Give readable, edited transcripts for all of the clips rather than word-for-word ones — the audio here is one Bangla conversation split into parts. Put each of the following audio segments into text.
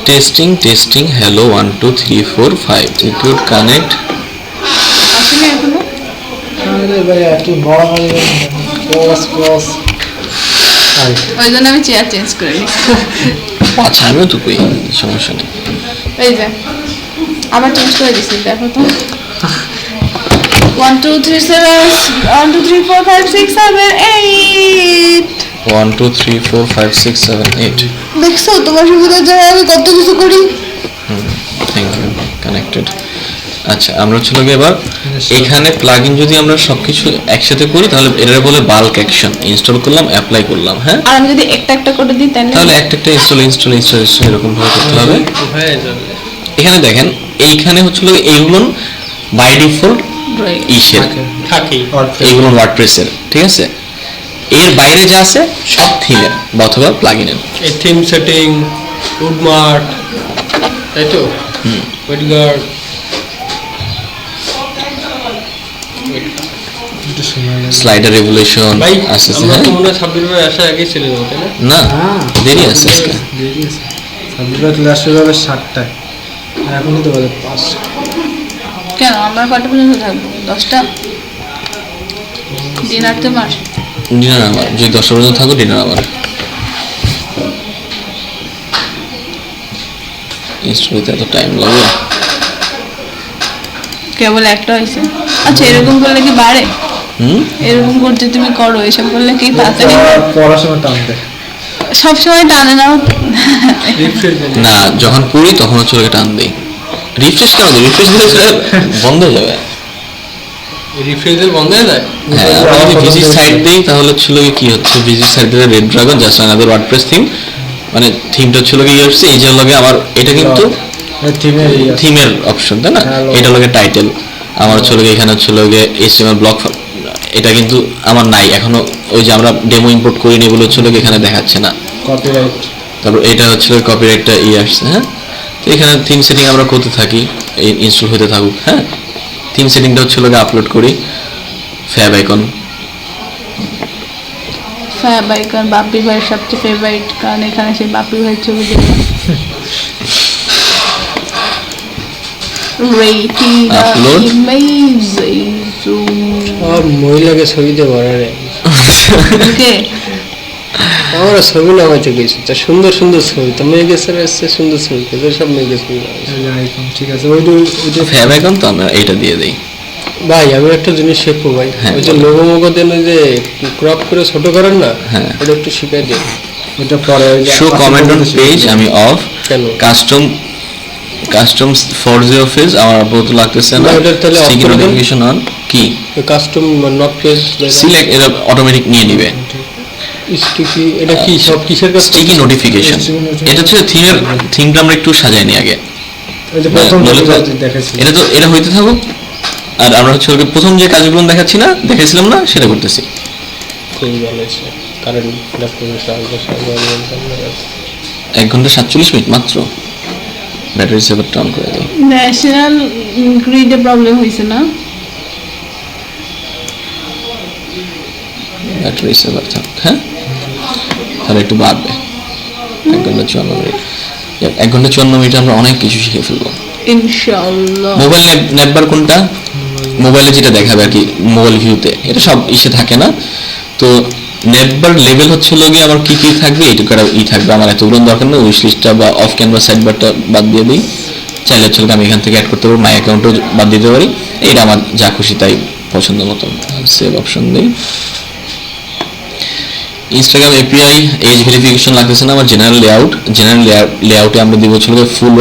Testing hello 1 2 3 4 5 secure connect. আসলে এখনো আরে ভাই একটু নরমালি ক্রস ওই জন্য আমি চেয়ার চেঞ্জ করে নিই। আচ্ছা আমিও তো কই, সমস্যা নেই। এই যে আবার চেঞ্জ করে দিছি, দেখো তো। 1 2 3 7 1 2 3 4 5 6 7 8 1 2 3 4 5 6 7 8। দেখছো তোমার সুবিধার জন্য আমি কত কিছু করি। Thank you, connected. আচ্ছা আমরা চলে গিয়ে এবার এখানে প্লাগইন যদি আমরা সবকিছু একসাথে করি তাহলে এটা বলে বাল্ক অ্যাকশন। ইনস্টল করলাম, অ্যাপ্লাই করলাম, হ্যাঁ। আর আমি যদি একটা একটা করে দিই তাহলে একটা একটা ইনস্টল এরকম ভাবে করতে হবে। এখানে দেখেন এইখানে হচ্ছিল এইগুলো বাই ডিফল্ট ইসের থাকে এইগুলো ওয়ার্ডপ্রেসের, ঠিক আছে। এর বাইরে যা আছে সব থিমের বা অথবা প্লাগইনের। এই থিম সেটিং, উডমার্ট, তাই তো, ওয়েটগার্ড, স্লাইডার রেভলিউশন ভাই আছে। আমরা তো মনে হয় সাব্বির ভাই আসার আগেই ছিল তাই না? না দেরি আছে আজকে। দেরি আছে। সাবজেক্ট ক্লাস শুরু হবে 7টায় আর এখন তো বাজে 5। কেন আমরা কটা পর্যন্ত থাকবো? 10টা ডিনার তো মাস। ডিনার আমার যদি 10টা পর্যন্ত থাকো, ডিনার আমার। ইনস্টল হতে এত টাইম লাগে? কেবল একটা হয়েছে। আচ্ছা এরকম করলে কি বাড়ে? এরকম করতে তুমি করো, এসব করলে কি তাড়াতাড়ি পড়াশোনা টানতে সবসময় টানে না? রিফ্রেশ না, যখন পড়ি তখন হচ্ছে ওকে টান দেই। রিফ্রেশ কেন দিই? রিফ্রেশ দিলে সেটা বন্ধ হয়ে যাবে। রিফ্রেশার বন্ধ হয়ে যায়? হ্যাঁ, আমরা যদি ভিজিট সাইট দিই তাহলে ছিল কি হচ্ছে, ভিজিট সাইট দিলে red dragon just another WordPress theme, মানে থিমটা ছিল কি আসছে এই যে লগে আমার এটা কিন্তু থিমের অপশন, তাই না? এটা লগে টাইটেল আমার ছিল এখানে ছিল গিয়ে এইচটিএমএল ব্লক, এটা কিন্তু আমার নাই এখনো। ওই যে আমরা ডেমো ইম্পোর্ট করিনি বলে ছিল এখানে দেখাচ্ছে না কপিরাইট। তারপর এটা হচ্ছে কপিরাইটটা আসছে, হ্যাঁ। তো এখানে থিম সেটিং আমরা করতে থাকি, এই ইনস্টল হতে থাকুক, হ্যাঁ। থিম সেটিংটা হচ্ছে আপলোড করি। ফ্যাব আইকন বাপ্পি ভাইয়ের সবচেয়ে ফেভারিট, কারণ এখানে সেই বাপ্পি ভাইয়ের ছবি দেবে। Upload. মহিলাকে ছবি দিয়ে ভরা রে, আমরা ছবি নামাইতে গেছি তা সুন্দর সুন্দর ছবি, তো মেয়ে গেছে সুন্দর ছবি, সব মেয়ে গেছে। ঠিক আছে, ওইটা ফ্যাব আইকন তো আমরা এইটা দিয়ে দেই। ভাই আমি একটা জিনিস শিখবো ভাই, হ্যাঁ, ওই যে লোগো মোগো দেন ওই যে ক্রপ করে ছোট করেন না, হ্যাঁ। ওটা একটু শিখাই দিন। ওইটা পরে শো কমেন্ট অন পেজ আমি অফ। কেন? কাস্টম ফর জিরো ফেজ আমার আপাতত লাগতেছে না। না, ওটা তাহলে off স্টিকি করে দেন। নোটিফিকেশন অন কি কাস্টম নট পেজ সিলেক্ট, এটা অটোমেটিক নিয়ে নিবে। স্টিকি, এটা কি সব কিসের কাজ? স্টিকি নোটিফিকেশন এটা হচ্ছে থিমটা আমরা একটু সাজাই নি আগে। ওই যে প্রথম নইলে তো- দেখাচ্ছি এটা তো এটা হইতে থাকুক। আর আমরা হচ্ছে ওকে প্রথম যে কাজগুলো দেখাচ্ছি না, দেখাইছিলাম না, সেটা করতেছি। খুবই ভালো হয়েছে। কারেন্ট ল্যাপটপের সাহায্যে 1 ঘন্টা 47 মিনিট মাত্র। ব্যাটারি সেভারটা অন করে দিই। ন্যাশনাল গ্রিডে প্রবলেম হয়েছে না? ব্যাটারি সেভার থাক, হ্যাঁ, তাহলে একটু বাড়বে। 1 ঘন্টা 54 মিনিট। 1 ঘন্টা 54 মিনিটে আমরা অনেক কিছু শিখে ফেলবো। ইনশাআল্লাহ। মোবাইল নেটবার কোনটা? মোবাইলে যেটা দেখাবে আর কি, মোবাইল ভিউতে এটা সব ইসে থাকে না। তো নেটবার লেভেল হচ্ছে গিয়ে আমার কি কি থাকবে, এইটুকু থাকবে। আমার এতগুলো দরকার নেই, উইশ লিস্টটা বা অফ ক্যানভাস সাইড বারটা বাদ দিয়ে দিই। চাইলে হচ্ছে আমি এখান থেকে অ্যাড করতে পারবো, মাই অ্যাকাউন্টও বাদ দিতে পারি। এইটা আমার যা খুশি তাই পছন্দ মতো সেভ অপশন দিই। ইনস্টাগ্রাম এপিআই এজ ভেরিফিকেশন লাগতেছে না আমার। জেনারেল লেআউটে আমরা দিব হচ্ছে full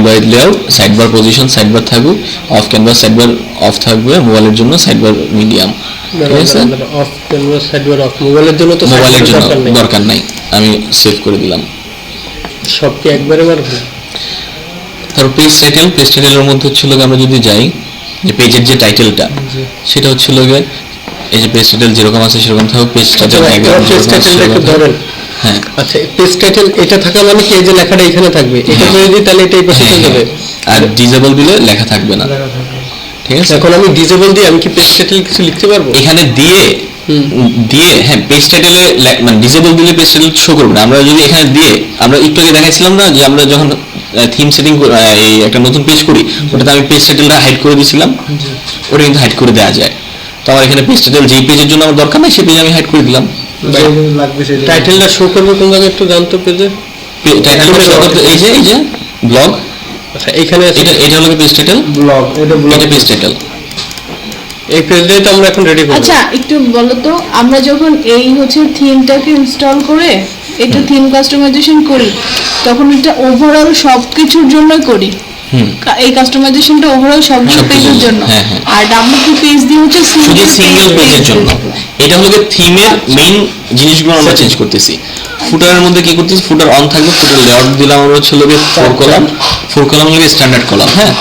wide layout, side bar position side bar থাকুক, off canvas side bar off থাকবে, মোবাইলের জন্য সাইড বার মিডিয়াম, ঠিক আছে। Off canvas side bar off, মোবাইলের জন্য তো মোবাইলের জন্য দরকার নেই। দরকার নাই, আমি সেভ করে দিলাম। সব কি একবারে মারবো? তারপর পেজ টাইটেলের মধ্যে হচ্ছিল আমরা যদি যাই যে পেজের যে টাইটেলটা সেটা হচ্ছিল গিয়ে এই যে পেজ টাইটেল যেরকম আছে সেরকম থাকুক। পেজ টাইটেল একটু ধরেন। হ্যাঁ, আচ্ছা, পেজ টাইটেল এটা থাকা মানে কি এই যে লেখাটা এখানে থাকবে, এটা যদি দিই তাহলে এটাই পাশে চলে যাবে। আর ডিসেবল দিলে লেখা থাকবে না, ঠিক আছে। এখন আমি ডিসেবল দিয়ে আমি কি পেজ টাইটেল কিছু লিখতে পারবো? এখানে দিয়ে দিয়ে হ্যাঁ পেজ টাইটেলে মানে ডিসেবল দিলে পেজ টাইটেল শো করবে না। আমরা যদি এখানে দিয়ে আমরা একটু আগে দেখাচ্ছিলাম না যে আমরা যখন থিম সেটিং এই একটা নতুন পেজ করি ওটাতে আমি পেজ টাইটেলটা হাইড করে দিয়েছিলাম, ওটা কিন্তু হাইড করে দেওয়া যায়। তো আমার এখানে পেজ টাইটেল যেই পেজের জন্য আমার দরকার নেই সেই পেজ আমি হাইড করে দিলাম। লাগবে সেটা টাইটেলটা শো করবে কোন জায়গায় একটু জানতো পেজে? টাইটেলটা শো করতে এই যে ব্লগ, আচ্ছা এখানে এটা হলো পেজ টাইটেল, ব্লগ, এটা ব্লগ এটা পেজ টাইটেল। এই পেজটাই তো আমরা এখন রেডি করব। আচ্ছা একটু বলো তো, আমরা যখন এই হচ্ছে থিমটাকে ইনস্টল করে এটা থিম কাস্টমাইজেশন করি তখন এটা ওভারঅল সবকিছুর জন্য করি। এই কাস্টমাইজেশনটা ওভারঅল সবগুলো সবকিছুর পেজের জন্য, হ্যাঁ, হ্যাঁ। আর ডাব্লিউপি পেজ দিয়ে হচ্ছে শুধু সিঙ্গেল পেজের জন্য। এটা হলো থিমের মেইন জিনিসগুলো আমরা চেঞ্জ করতেছি। ফুটারের মধ্যে কি করতেছি, ফুটার অন থাকবে, ফুটার লেআউট দিলাম আমরা হচ্ছে লোকে 4 কলাম, 4 কলাম হলো স্ট্যান্ডার্ড কলাম, হ্যাঁ।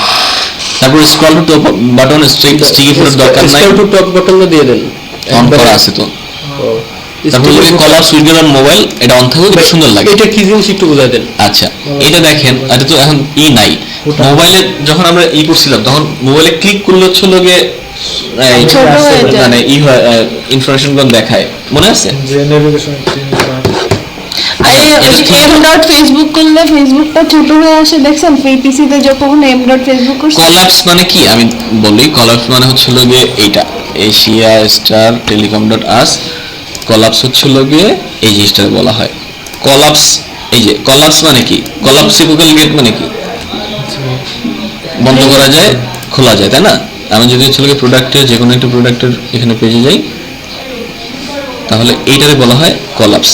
তারপর scroll to top button sticky footer দরকার নাই, স্ক্রল টু টপ বাটনটা দিয়ে দেন, অন করা আছে তো। তারপর লোকে কলার সুইগের অন মোবাইল, এটা অন থাকবে, এটা সুন্দর লাগে। এটা কি জিনিস একটু বুঝাই দেন। আচ্ছা এটা দেখেন, এটা তো এখন নাই। মোবাইলে যখন আমরা করছিলাম তখন মোবাইলে ক্লিক করলে হচ্ছে লোকে ছোট হয়ে যায়। মানে ইনফরমেশন গুলো দেখায়, মনে আছে? যে নেভিগেশন আরে m.facebook করলে ফেসবুকটা ছোট হয়ে আসে, দেখছেন পিসিতে যখন m.facebook করছে। কলাপস মানে কি আমি বলি, কলাপস মানে হচ্ছে লোকে এইটা এশিয়া স্টার টেলিকম ডট আস। কলাপস হচ্ছে লোকে এই জিনিসটা বলা হয় কলাপস। এই যে কলাপস মানে কি, কলাপসিবল গেট মানে কি, বন্ধ করা যায় খোলা যায়, তাই না? আমি যদি হচ্ছে লোকে প্রোডাক্টের যে কোনো একটা প্রোডাক্টের এখানে পেজে যাই তাহলে এইটারে বলা হয় কলাপস।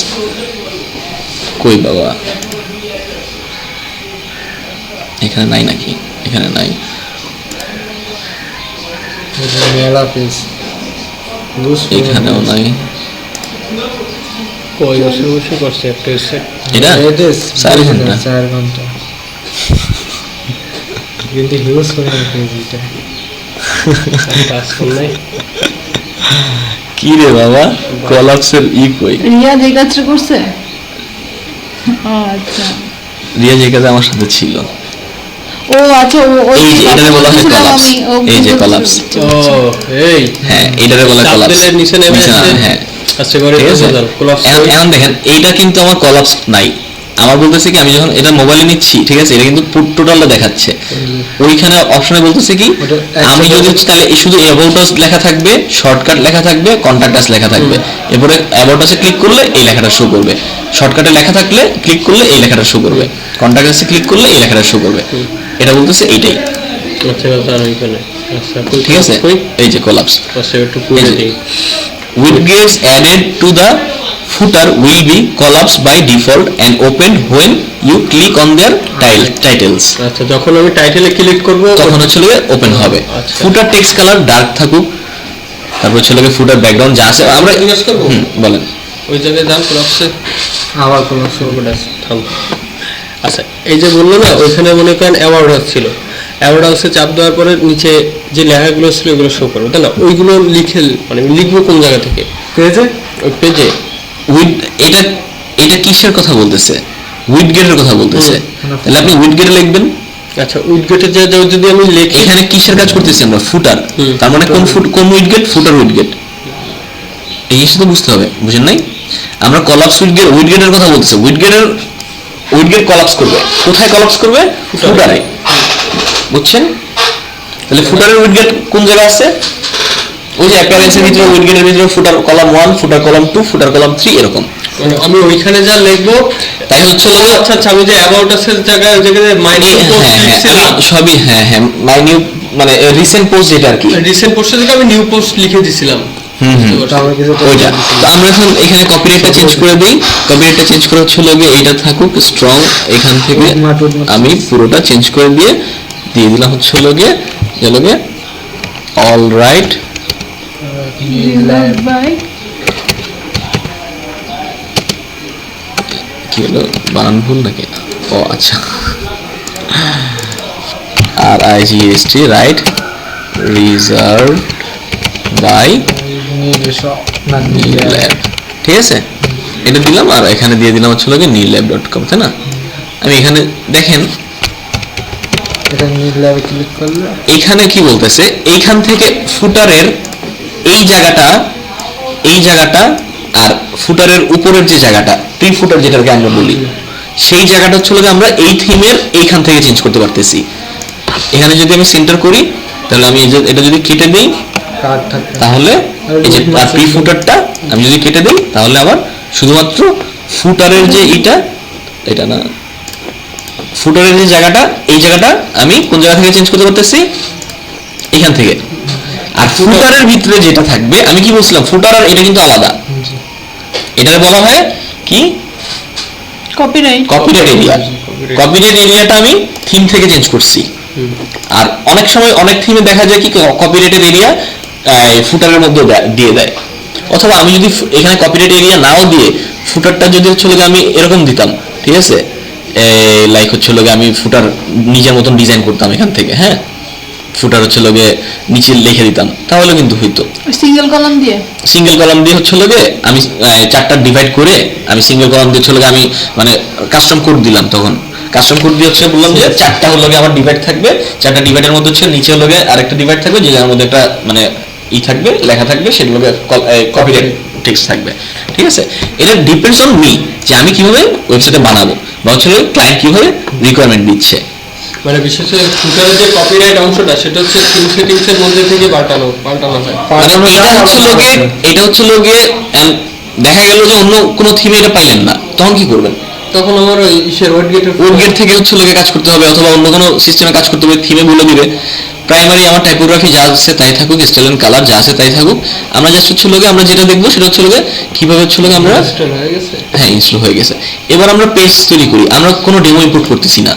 কই বাবা, এখানে নাই নাকি? এখানে নাই। মেলা পেজ এখানেও নাই। কই বসে করছে একটা এসে এটা 4 ঘন্টা 4 ঘন্টা কিন্তু হিউজ করে পেজ এটা কাজ করলে কি রে বাবা, কলাপসের কই? রিয়া যে কাজটা করছে, ও আচ্ছা, রিয়া যে কাজে আমার সাথে ছিল, ও আচ্ছা, ওই এই যে এটারে বলা হয় কলাপস। এই যে কলাপস, ও এই হ্যাঁ এটারে বলা হয় কলাপস। চাপলে নিচে নেমে আসছে। হ্যাঁ আচ্ছা করে ঠিক আছে? কলাপস। এখন দেখেন এইটা কিন্তু আমার কলাপস নাই। আমার বলতেছে কি আমি যখন এটা মোবাইলে নিচ্ছি, ঠিক আছে, এটা কিন্তু টোটালটা দেখাচ্ছে। ওইখানে অপশনে বলতেছে কি আমি যদি তাহলে শুধু অ্যাবাউট আস লেখা থাকবে, শর্টকাট লেখা থাকবে, কন্টাক্ট আস লেখা থাকবে। এরপরে অ্যাবাউট আসে ক্লিক করলে এই লেখাটা শো করবে, শর্টকাটে লেখা থাকলে ক্লিক করলে এই লেখাটা শো করবে, কন্টাক্ট আসে ক্লিক করলে এই লেখাটা শো করবে। এটা বলতেছে এইটাই, আচ্ছা আর ওইখানে আচ্ছা ঠিক আছে? এই যে কলাপস। আচ্ছা একটু পুরো দিই। Widgets added to the footer will be collapsed by default and opened when you click on their titles. আচ্ছা যখন আমি টাইটেলে ক্লিক করব তখন হচ্ছে ওপেন হবে। আচ্ছা। ফুটার টেক্সট কালার ডার্ক থাকুক, তারপর হচ্ছে ফুটার ব্যাকগ্রাউন্ড যা আছে আমরা জিজ্ঞেস করব। বলেন। ওই জায়গায় যান কলাপসে আবার কলাপস থাম। আচ্ছা এই যে বললো না ওইখানে মনে করেন অ্যাওয়ার্ড ছিল, অ্যাওয়ার্ড হাউসে চাপ দেওয়ার পরে নিচে যে লেখাগুলো ছিল ওগুলো শো করবে, তাই না? ওইগুলো লিখে মানে লিখবো কোন জায়গা থেকে? পেজে ওই পেজে উইড এটা এটা কিসের কথা বলতেছে? উইডগেটের কথা বলতেছে। তাহলে আপনি উইডগেটে লিখবেন। আচ্ছা উইডগেটে যে যদি আমি লিখি, এখানে কিসের কাজ করতেছি আমরা? ফুটার। তার মানে কোন উইডগেট? ফুটার উইডগেট। এই জিনিসটা তো বুঝতে হবে, বুঝেন নাই? আমরা কলাপস উইডগেটের কথা বলতেছি। উইডগেট কলাপস করবে কোথায়? কলাপস করবে ফুটারে, বুঝছেন? তাহলে ফুটারের উইডগেট কোন জায়গায় আছে? ওই যে অ্যাপিয়ারেন্সের ভিতরে উইডগেটের ভিতরে ফুটার কলাম 1, ফুটার কলাম 2, ফুটার কলাম 3 এরকম। মানে আমি ওইখানে যা লিখবো তাই হচ্ছে আচ্ছা আচ্ছা আমি যে অ্যাবাউট আসের জায়গায় ওই জায়গায় মাইনিউ পোস্ট লিখছিলাম সবই মাইনিউ মানে রিসেন্ট পোস্ট যেটা আর কি, রিসেন্ট পোস্টের জায়গায় আমি নিউ পোস্ট লিখে দিছিলাম। ওইটা। তো আমরা এখন এখানে কপিরাইটটা চেঞ্জ করে দেই। কপিরাইটটা চেঞ্জ করা হচ্ছে এইটা থাকুক স্ট্রং, এখান থেকে আমি পুরোটা চেঞ্জ করে দিয়ে দিলাম হচ্ছে অল রাইট কি হলো, বানান ভুল নাকি? ও আচ্ছা, RIGST রাইট রিজার্ভ বাই নীলল্যাব, ঠিক আছে? এটা দিলাম আর এখানে দিয়ে দিলাম হচ্ছে নীলল্যাব.com, তাই না? আমি এখানে দেখেন এটা নীলল্যাবে ক্লিক করলে এইখানে কি বলতেছে, এইখান থেকে ফুটারের এই জায়গাটা এই জায়গাটা আর ফুটারের উপরের যে জায়গাটা প্রি ফুটার যেটাকে আমরা বলি, সেই জায়গাটা হচ্ছে হলো গিয়ে আমরা এই থিমের এইখান থেকে চেঞ্জ করতে পারতেছি। এখানে যদি আমি সেন্টার করি তাহলে আমি এটা যদি কেটে দিই কার্ড থাকবে। তাহলে এই যে প্রি ফুটারটা আমি যদি কেটে দিই তাহলে আবার শুধুমাত্র ফুটারের যে এটা না, ফুটারের যে জায়গাটা, এই জায়গাটা আমি কোন জায়গা থেকে চেঞ্জ করতে পারতেছি, এখান থেকে। আর ফুটারের ভিতরে যেটা থাকবে, আমি কি বলছিলাম ফুটার আর এটা কিন্তু আলাদা, এটারে বলা হয় কি কপিরাইট কপিরাইট এরিয়া। কপিরাইট এরিয়াটা আমি থিম থেকে চেঞ্জ করছি। আর অনেক সময় অনেক থিমে দেখা যায় কি কপিরাইটেড এরিয়া ফুটারের মধ্যে দিয়ে দেয়, অথবা আমি যদি এখানে কপিরাইট এরিয়া নাও দিয়ে ফুটারটা যদি হচ্ছে লোকে আমি এরকম দিতাম, ঠিক আছে, লাইক হচ্ছে লোকে আমি ফুটার নিজের মতন ডিজাইন করতাম এখান থেকে, হ্যাঁ, ফুটার হচ্ছে লোকে নিচে লিখে দিতাম, তাহলে কিন্তু হইতো। সিঙ্গেল কলাম দিয়ে হচ্ছে লোকে আমি চারটা ডিভাইড করে আমি সিঙ্গেল কলাম দিয়ে হচ্ছে লোকে আমি মানে কাস্টম কোড দিলাম। তখন কাস্টম কোড দিয়ে হচ্ছে বললাম যে চারটা হলো আমার ডিভাইড থাকবে, চারটা ডিভাইডের মধ্যে হচ্ছে নিচে হলো আরেকটা ডিভাইড থাকবে, যেটার মধ্যে একটা মানে থাকবে, লেখা থাকবে, সেগুলো কপিরাইট টেক্সট থাকবে, ঠিক আছে। এটা ডিপেন্ডস অন মি যে আমি কিভাবে ওয়েবসাইটে বানাবো বা হচ্ছে ক্লায়েন্ট কিভাবে রিকোয়ারমেন্ট দিচ্ছে। মানে বিশেষ করে ফুটারের যে কপিরাইট অংশটা সেটা হচ্ছে থিম সেটিংস এর মধ্যে থেকে পাল্টানো হয়। মানে এটা হচ্ছে লোকে দেখা গেল যে অন্য কোনো থিমে এটা পাইলেন না, তখন কি করবেন? তখন আমার ওই ওয়েবগেট থেকে হচ্ছে লোকে কাজ করতে হবে, অথবা অন্য কোনো সিস্টেমে কাজ করতে হবে, থিমে বলে দিবে প্রাইমারি আমার টাইপোগ্রাফি যা আছে তাই থাকুক, স্টাইল এন্ড কালার যা আছে তাই থাকুক, আমরা জাস্ট হচ্ছে লোকে আমরা যেটা দেখবো সেটা হচ্ছে লোকে কিভাবে হচ্ছে লোকে আমরা হ্যাঁ ইনস্টল হয়ে গেছে। এবার আমরা পেজ তৈরি করি, আমরা কোনো ডেমো ইম্পোর্ট করতেছি না,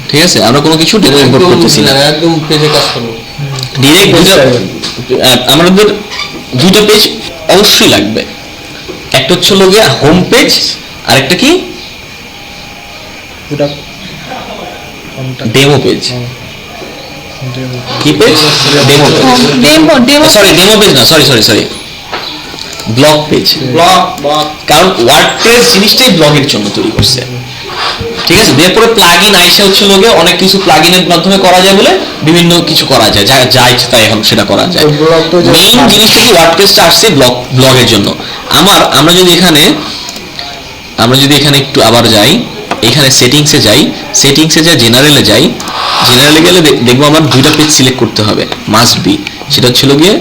ঠিক আছে, আমরা কোনো কিছু ডেমো ইম্পোর্ট করতেছি না, একদম পেজে কাজ করব ডিরেক্ট। আমাদের দুইটা পেজ অবশ্যই লাগবে, একটা হচ্ছে লোকে হোম পেজ, আরেকটা কি ডেমো পেজ। কি পেজ? ডেমো পেজ না, সরি ব্লগ পেজ। কারণ ওয়ার্ডপ্রেস জিনিসটাই ব্লগের জন্য তৈরি করছে, ঠিক আছে। এরপরে প্লাগইন আইসা হচ্ছে লোকে অনেক কিছু প্লাগইনের মাধ্যমে করা যায় বলে বিভিন্ন কিছু করা যায়, যা ইচ্ছে তাই এখন সেটা করা যায়। মেইন জিনিসটা কি ওয়ার্ডপ্রেসটা আসছে ব্লগের জন্য। আমরা যদি এখানে একটু আবার যাই, এখানে সেটিংসে যাই জেনারেলে যাই, জেনারেলে গেলে দেখবো আমার দুইটা পেজ সিলেক্ট করতে হবে, মাস্ট বি। সেটা ছিল গিয়ে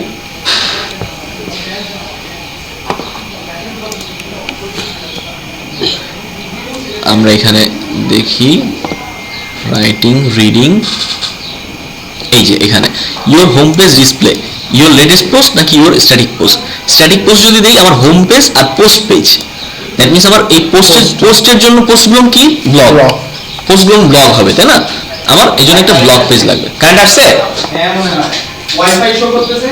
আমরা এখানে দেখি রাইটিং, রিডিং, এই যে এখানে your home page display your latest post নাকি your static post. Static post যদি দেই আমার হোম পেজ আর পোস্ট পেজ, দ্যাট মিন্স আমার এই পোস্টের জন্য পোস্টগুলো কি ব্লগ, পোস্টগুলো ব্লগ হবে, তাই না। আমার এই জন্য একটা ব্লগ পেজ লাগবে। কারেন্ট আসছে? ওয়াইফাই শো করতেছে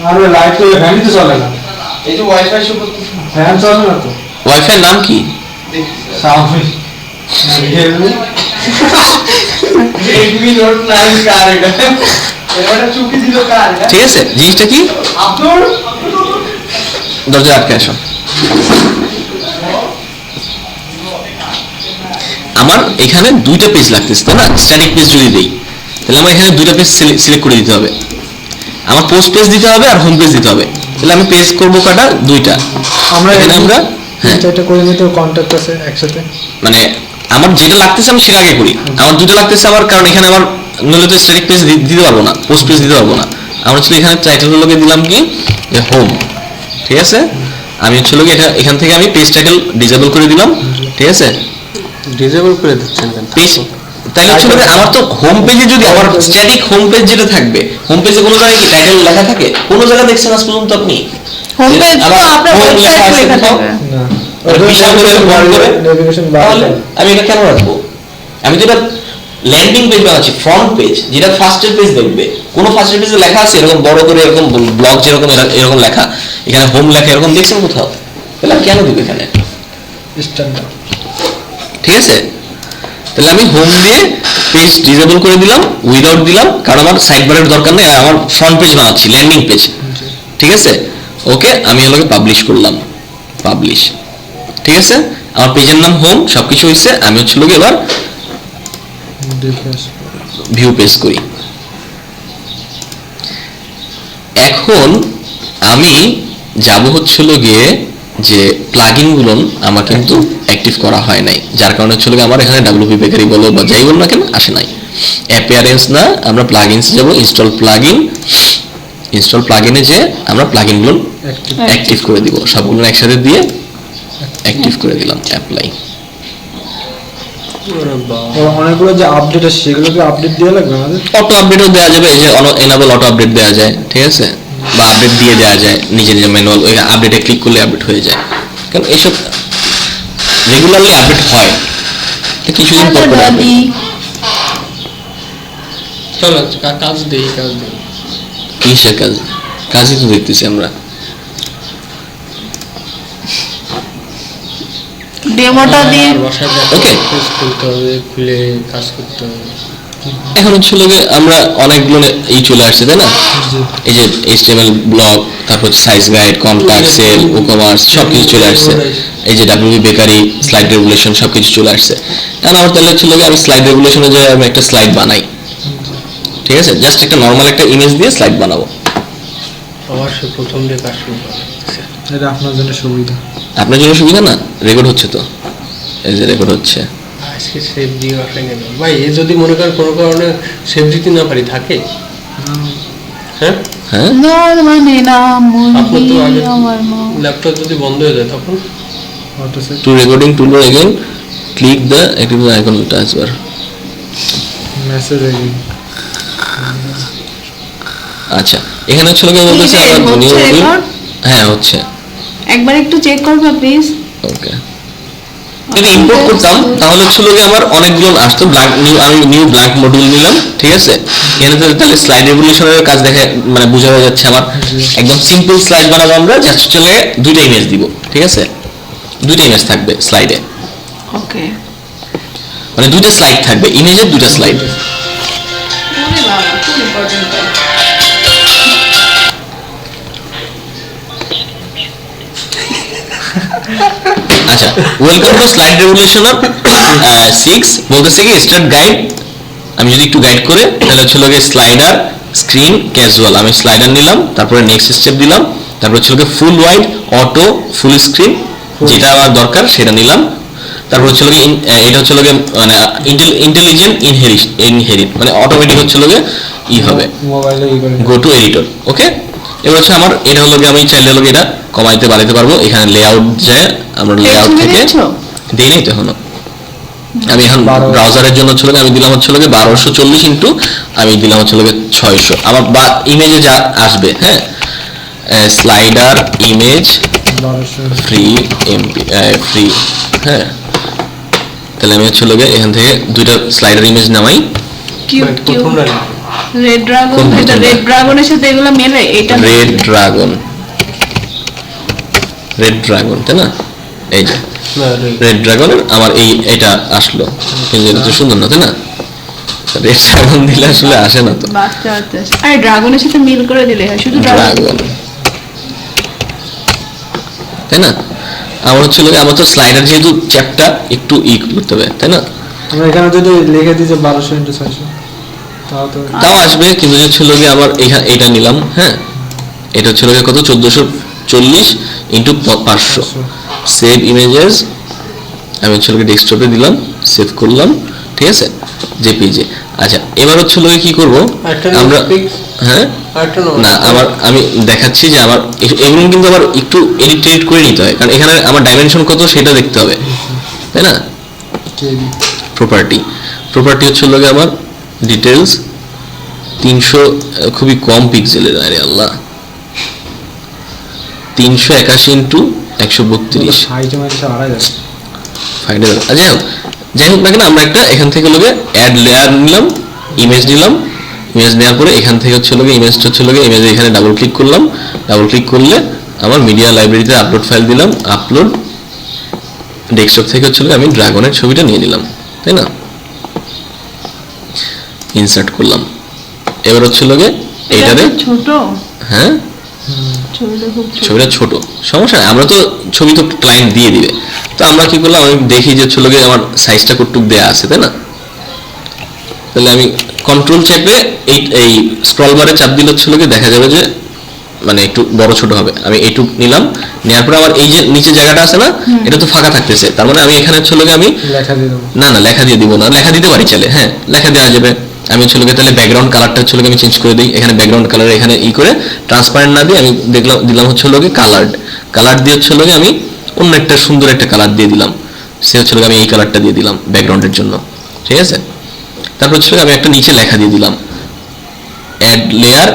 আর লাইট তো ফ্যান তো চলে না, এই যে ওয়াইফাই শো করতেছে, ফ্যান চলে না তো। ওয়াইফাই নাম কি? সাউন্ড রেডমি নোট 9 কার এটা, এটা চুকি দিল কার এটা, ঠিক আছে। জিনিসটা কি? আব্দুল দরজা আটকে আসো। আমার এখানে দুইটা পেজ লাগতেছে, তাই না। স্ট্যাটিক পেজ যদি দেই তাহলে আমার এখানে দুইটা পেজ সিলেক্ট করে দিতে হবে, আমার পোস্ট পেজ দিতে হবে আর হোম পেজ দিতে হবে। তাহলে আমি পেজ করবো কাটা দুইটা, এখানে আমরা হ্যাঁ এটা করে নিতে কন্টাক্ট আছে একসাথে, মানে আমার যেটা লাগতেছে আমি সেটা আগে করি। আমার দুটো লাগতেছে আমার, কারণ এখানে আমার নইলে তো স্ট্যাটিক পেজ দিতে পারবো না, পোস্ট পেজ দিতে পারবো না। আমরা হচ্ছে এখানে টাইটেলগুলোকে দিলাম কি হোম, ঠিক আছে। আমি হচ্ছে এটা এখান থেকে আমি পেজ টাইটেল ডিসেবল করে দিলাম, ঠিক আছে। ডিসেবল করে দিচ্ছেন কেন? পেজ তাহলে হচ্ছে আমার তো হোম পেজে যদি আমার স্ট্যাটিক হোম পেজ যেটা থাকবে, হোম পেজে কোনো জায়গায় কি টাইটেল লেখা থাকে? কোনো জায়গা দেখছেন আজ পর্যন্ত আপনি? হোম পেজ তো আপনার ওয়েবসাইট লেখা থাকে না বিশাল করে বড় করে, নেভিগেশন বার। তাহলে আমি এটা কেন রাখবো? আমি তো এটা ল্যান্ডিং পেজ বানাচ্ছি, ফ্রন্ট পেজ, যেটা ফার্স্টের পেজ দেখবে। কোনো ফার্স্টের পেজে লেখা আছে এরকম বড় করে, এরকম ব্লগ যেরকম এরকম লেখা, এখানে হোম লেখা এরকম দেখছেন কোথাও? তাহলে কেন দিব এখানে? স্ট্যান্ডার্ড, ঠিক আছে। তাহলে আমি হোম দিয়ে পেজ ডিসেবল করে দিলাম, উইদাউট দিলাম, কারণ আমার সাইড বারের দরকার নেই, আমার ফ্রন্ট পেজ বানাচ্ছি, ল্যান্ডিং পেজ, ঠিক আছে। ওকে, আমি এগুলোকে পাবলিশ করলাম, পাবলিশ, ঠিক আছে। আমার পেজের নাম হোম, সবকিছু হয়েছে। আমি হচ্ছে লোক এবার ভিউ পেজ করি। এখন আমি যাব হচ্ছিল গিয়ে যে প্লাগইন গুলো আমার কিন্তু অ্যাক্টিভ করা হয় নাই, যার কারণে হচ্ছিল গিয়ে আমার এখানে ডাব্লিউপি বেকারি বলো বা যাই বল না কেন আসে নাই। অ্যাপিয়ারেন্স না, আমরা প্লাগইনস যাব, ইনস্টল প্লাগইনে যে আমরা প্লাগইন গুলো অ্যাক্টিভ করে দিব, সবগুলো একসাথে দিয়ে অ্যাক্টিভ করে দিলাম, অ্যাপ্লাই। অনেকগুলো যে আপডেট আছে সেগুলোকে আপডেট দেওয়া লাগবে আমাদের। অটো আপডেটও দেওয়া যাবে, এই যে এনাবল অটো আপডেট দেওয়া যায়, ঠিক আছে, বা আপডেট দিয়ে দেওয়া যায় নিজে নিজে ম্যানুয়াল, ওই আপডেটে ক্লিক করলে আপডেট হয়ে যায়। কারণ এইসব রেগুলারলি আপডেট হয়, তো কিছুদিন পর পর update। চলো কাজ দেই, কাজ দেই। কিসের কাজ? কাজই তো দেখতেছি আমরা। ডেমোটা দিয়ে বাসায় Okay. খুলতে হবে, খুলে কাজ করতে হবে। এখন হচ্ছিল গিয়ে আমরা অনেকগুলো চলে আসছে, তাই না? এই যে HTML ব্লগ, তারপর size guide, contact, sale, e-commerce সবকিছু চলে আসছে। এই যে ডাব্লিউপি বেকারি, স্লাইড রেগুলেশন সবকিছু চলে আসছে। এখন আমার তাহলে হচ্ছিল গিয়ে আমি স্লাইড রেগুলেশনে যে আমি একটা স্লাইড বানাই, ঠিক আছে, জাস্ট একটা নর্মাল একটা ইমেজ দিয়ে স্লাইড বানাবো। আবার সে প্রথম দিয়ে কাজ শুরু করে। এটা আপনার জন্য সুবিধা। আপনার জন্য সুবিধা না? রেকর্ড হচ্ছে তো, এই যে রেকর্ড হচ্ছে। আজকে সেভ দিয়ে বাসায় গেল ভাই, এ যদি মনে করেন কোনো কারণে সেভ দিতে না পারি, থাকে? হ্যাঁ, হ্যাঁ, মানে না আপনার তো আগে আমার মন। ল্যাপটপ যদি বন্ধ হয়ে যায় তখন? Auto set to recording toolbar again click the active icon touch bar. Message ID. আচ্ছা, এখানে হচ্ছে লোকে বলতেছে এই যে আমার হচ্ছে নিউ record? হ্যাঁ হচ্ছে। একবার একটু চেক করবা প্লিজ। ওকে, যদি ইম্পোর্ট করতাম তাহলে হচ্ছে লোকে আমার অনেকগুলো আসতো, ব্ল্যাঙ্ক নিউ ব্ল্যাঙ্ক মডিউল নিলাম, ঠিক আছে। এখানে তো তাহলে স্লাইড রেভলিউশনের কাজ দেখে মানে বোঝা হয়ে যাচ্ছে আমার। একদম সিম্পল স্লাইড বানাবো আমরা, জাস্ট চলে দুইটা ইমেজ দিব, ঠিক আছে, দুইটা ইমেজ থাকবে স্লাইডে, ওকে। মানে দুইটা স্লাইড থাকবে, ইমেজের দুইটা স্লাইড। ওরে বাবা, খুব ইম্পর্টেন্ট। আচ্ছা, ওয়েলকাম টু স্লাইড রেভলিউশন 6 বলতেছে কি স্টার্ট গাইড। আমি যদি একটু গাইড করে তাহলে হচ্ছে লোকে স্লাইডার, স্ক্রিন, ক্যাজুয়াল, আমি স্লাইডার নিলাম, তারপরে নেক্সট স্টেপ দিলাম, তারপর হচ্ছে লোকে ফুল ওয়াইড, অটো, ফুল স্ক্রিন, যেটা আমার দরকার সেটা নিলাম। তারপর হচ্ছে লোকে এটা হচ্ছে লোকে মানে ইন্টেলিজেন্ট ইনহেরিট মানে অটোমেটিক হচ্ছে লোকে হবে, মোবাইলে ই করে গো টু এডিটর। ওকে, এবার হচ্ছে আমার এটা হলো গিয়ে আমি চাইলে হলো গিয়ে এটা কমাইতে বাড়াইতে পারবো। এখানে লেআউট যায়, আমরা লেআউট থেকে দিই নাই তো এখনো। আমি এখন ব্রাউজারের জন্য হচ্ছে আমি দিলাম হচ্ছে 1240 ইন্টু আমি দিলাম হচ্ছে 600 আমার বা ইমেজে যা আসবে। হ্যাঁ, slider image 1200 free MP free. হ্যাঁ, তাহলে আমি হচ্ছে এখান থেকে দুইটা স্লাইডার ইমেজ নামাই। কিউট কিউট প্রথমটা রেড ড্রাগন, কোন এটা প্রথমটা? রেড ড্রাগনের সাথে এগুলো মেলে, এটা রেড ড্রাগন, তাই না? এই যে রেড ড্রাগনের আমার এটা আসলো, কিন্তু এটা তো সুন্দর না, তাই না? রেড ড্রাগন দিলে আসলে আসে না তো। বাচ্চা বাচ্চা আরে ড্রাগনের সাথে মিল করে দিলে হয়, শুধু ড্রাগন, তাই না? আমার হচ্ছে আমার তো স্লাইডার যেহেতু চ্যাপটা একটু করতে হবে, তাই না? আমরা এখানে যদি লিখে দিই যে 1200 × 600 তাও তো তাও আসবে, কিন্তু হচ্ছে আমার এখানে এটা নিলাম। হ্যাঁ, এটা হচ্ছে কত 1440 ইন্টু 500। সেভ ইমেজেস, আমি হচ্ছে ডেস্কটপে দিলাম, সেভ করলাম, ঠিক আছে, জেপিজি। আচ্ছা, এবার হচ্ছে কি করব আমরা? হ্যাঁ, না আমার আমি দেখাচ্ছি যে আমার এগুলো কিন্তু আবার একটু এডিট করে নিতে হয়, কারণ এখানে আমার ডাইমেনশন কত সেটা দেখতে হবে, তাই না? প্রপার্টি হচ্ছে আমার ডিটেলস 300, খুবই কম পিক্সেলের, আরে আল্লাহ, 381 ইন্টু 132 হাইট মানে আড়াই যাবে ফাইন্ড। যাই হোক না কেন, আমরা একটা এখান থেকে অ্যাড লেয়ার নিলাম, ইমেজ নিলাম, ইমেজ নেওয়ার পরে এখান থেকে হচ্ছে ইমেজটা হচ্ছে ইমেজে এখানে ডাবল ক্লিক করলাম, ডাবল ক্লিক করলে আমার মিডিয়া লাইব্রেরিতে আপলোড ফাইল দিলাম, আপলোড ডেস্কটপ থেকে হচ্ছে আমি ড্রাগনের ছবিটা নিয়ে নিলাম, তাই না? ইনসার্ট করলাম। এবার হচ্ছে এইটারে ছোট, হ্যাঁ ছবিটা ছোট, সমস্যা নেই, আমরা তো ছবি তো ক্লায়েন্ট দিয়ে দিবে। তো আমরা কি করলাম, আমি দেখি যে আমার সাইজটা কতটুকু দেয়া আছে, তাই না? তাহলে আমি কন্ট্রোল চেপে এই স্ক্রল বারে চাপ দিলে দেখা যাবে যে মানে একটু বড় ছোট হবে, আমি এইটুক নিলাম, নেওয়ার পরে আমার এই যে নিচে জায়গাটা আছে না, এটা তো ফাঁকা থাকতেছে, তার মানে আমি এখানে হচ্ছে আমি লেখা দিয়ে দেবো। না লেখা দিয়ে দিব না, লেখা দিতে পারি চাইলে, হ্যাঁ লেখা দেওয়া যাবে। আমি হচ্ছে তাহলে ব্যাকগ্রাউন্ড কালারটা হচ্ছে আমি চেঞ্জ করে দিই, এখানে ব্যাকগ্রাউন্ড কালার এখানে করে ট্রান্সপারেন্ট না দিয়ে আমি দিলাম হচ্ছে কালার দিয়ে হচ্ছে আমি অন্য একটা সুন্দর একটা কালার দিয়ে দিলাম, সে হচ্ছে আমি এই কালারটা দিয়ে দিলাম ব্যাকগ্রাউন্ডের জন্য, ঠিক আছে। তারপর হচ্ছে আমি একটা নিচে লেখা দিয়ে দিলাম, অ্যাড লেয়ার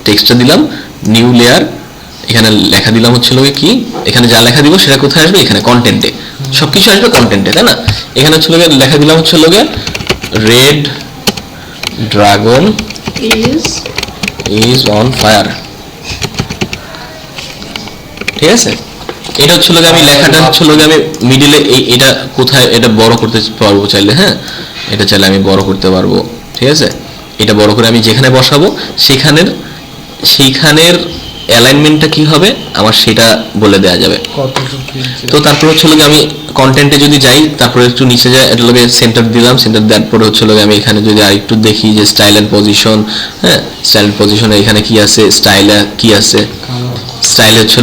টেক্সটটা দিলাম, নিউ লেয়ার, এখানে লেখা দিলাম হচ্ছে কি, এখানে যা লেখা দিব সেটা কোথায় আসবে, এখানে কন্টেন্টে, সবকিছু আসবে কন্টেন্টে, তাই না। এখানে হচ্ছে লেখা দিলাম হচ্ছে red dragon is on fire, ঠিক আছে। এটা হচ্ছে আমি লেখাটা হচ্ছে আমি মিডিলে এটা কোথায়, এটা বড় করতে পারবো চাইলে, হ্যাঁ এটা চাইলে আমি বড় করতে পারবো, ঠিক আছে। এটা বড় করে আমি যেখানে বসাবো সেইখানের অ্যালাইনমেন্টটা কি হবে আমার সেটা বলে দেওয়া যাবে। তো তারপর হচ্ছে আমি কন্টেন্টে যদি যাই, তারপরে একটু নিচে যাই, এটা সেন্টার দিলাম, সেন্টার দেওয়ার পরে হচ্ছে আমি এখানে যদি আরেকটু দেখি যে স্টাইল এন্ড পজিশন, হ্যাঁ স্টাইল এন্ড পজিশনে এখানে কি আছে, স্টাইলে কি আছে, স্টাইল হচ্ছে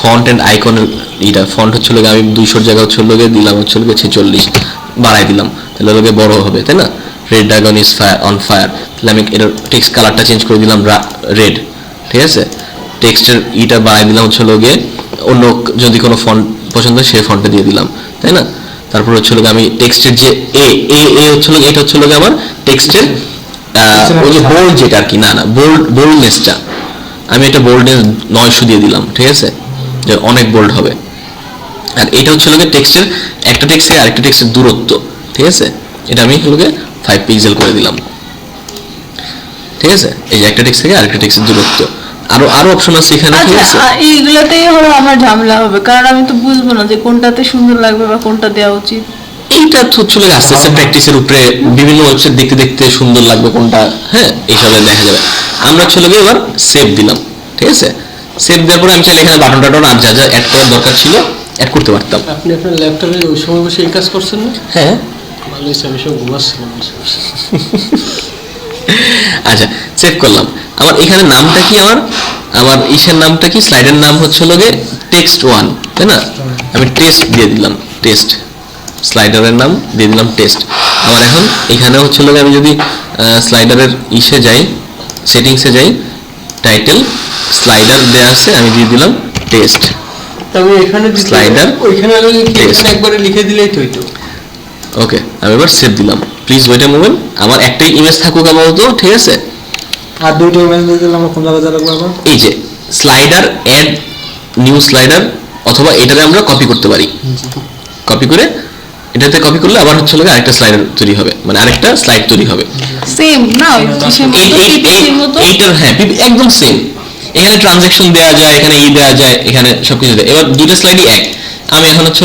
ফন্ট এন্ড আইকনের এটা, ফন্ট হচ্ছে আমি 200 জায়গা হচ্ছে দিলাম হচ্ছে 46 বাড়াই দিলাম, তাহলে বড় হবে, তাই না। Red dragon is on fire, তাহলে আমি এটার টেক্সট কালারটা চেঞ্জ করে দিলাম রেড, ঠিক আছে। টেক্সটের ইটা বাড়াই দিলাম হচ্ছে অন্য যদি কোনো ফন্ট পছন্দ হয় সেই ফন্টে দিয়ে দিলাম, তাই না। তারপর হচ্ছে আমি টেক্সটের যে এ হচ্ছে এটা হচ্ছে আমার টেক্সটের ওই যে বোল্ড যেটা আর কি, না বোল্ডনেসটা আমি এটা বোল্ডনেস 900 দিয়ে দিলাম, ঠিক আছে, যে অনেক বোল্ড হবে। আর এটা হচ্ছে টেক্সটের একটা টেক্সট থেকে আরেকটা টেক্সটের দূরত্ব, ঠিক আছে, এটা আমি 5 পিক্সেল করে দিলাম, ঠিক আছে। এই যে একটা টেক্সট থেকে আরেকটা টেক্সটের দূরত্ব, আরো অপশন আছে এখানে, ঠিক আছে। এইগুলোতেই হলো আমার ঝামেলা হবে, কারণ আমি তো বুঝবো না যে কোনটাতে সুন্দর লাগবে বা কোনটা দেওয়া উচিত। এইটা তো হচ্ছে আস্তে আস্তে প্র্যাকটিসের উপরে, বিভিন্ন ওয়েবসাইট দেখতে দেখতে সুন্দর লাগবে কোনটা, হ্যাঁ এইসবে দেখা যাবে। আমরা হচ্ছে এবার সেভ দিলাম, ঠিক আছে। সেভ দেওয়ার পরে আমি চাইলে এখানে বাটন টাটন আর যা যা অ্যাড করার দরকার ছিল অ্যাড করতে পারতাম। আপনি আপনার ল্যাপটপে ওই সময় বসে এই কাজ করছেন না? হ্যাঁ ভালো হয়েছে, আমি সব ঘুমাচ্ছিলাম। আচ্ছা সেভ করলাম। আমার এখানে নামটা কি, আমার ইসের নামটা কি, স্লাইডের নাম হচ্ছে টেক্সট 1, তাই না। আমি টেস্ট দিয়ে দিলাম, টেস্ট, স্লাইডারের নাম দিয়ে দিলাম টেস্ট। আমার এখন এখানে হচ্ছে আমি যদি স্লাইডারের ইসে যাই, সেটিংসে যাই, টাইটেল স্লাইডার দেয়া আছে, আমি দিয়ে দিলাম টেস্ট। আমি এখানে স্লাইডার ওইখানে একবারে লিখে দিলেই তো হইতো। ওকে আমি এবার সেভ দিলাম। প্লিজ ওয়েট এ মোমেন্ট, আমার একটাই ইমেজ থাকুক আপাতত, ঠিক আছে। আর দুইটা ইমেজ দিয়ে দিলাম, আমরা কোন জায়গায় রাখবো আবার? এই যে স্লাইডার, অ্যাড নিউ স্লাইডার, অথবা এটাতে আমরা কপি করতে পারি, কপি করে এটাতে কপি করলে আবার হচ্ছে আরেকটা স্লাইডার তৈরি হবে, মানে আরেকটা স্লাইড তৈরি হবে সেম না এইটার, হ্যাঁ একদম সেম। এখানে ট্রানজ্যাকশন দেওয়া যায়, এখানে দেওয়া যায়, এখানে সবকিছু দেয়। এবার দুইটা স্লাইডই এক, আমি এখন হচ্ছে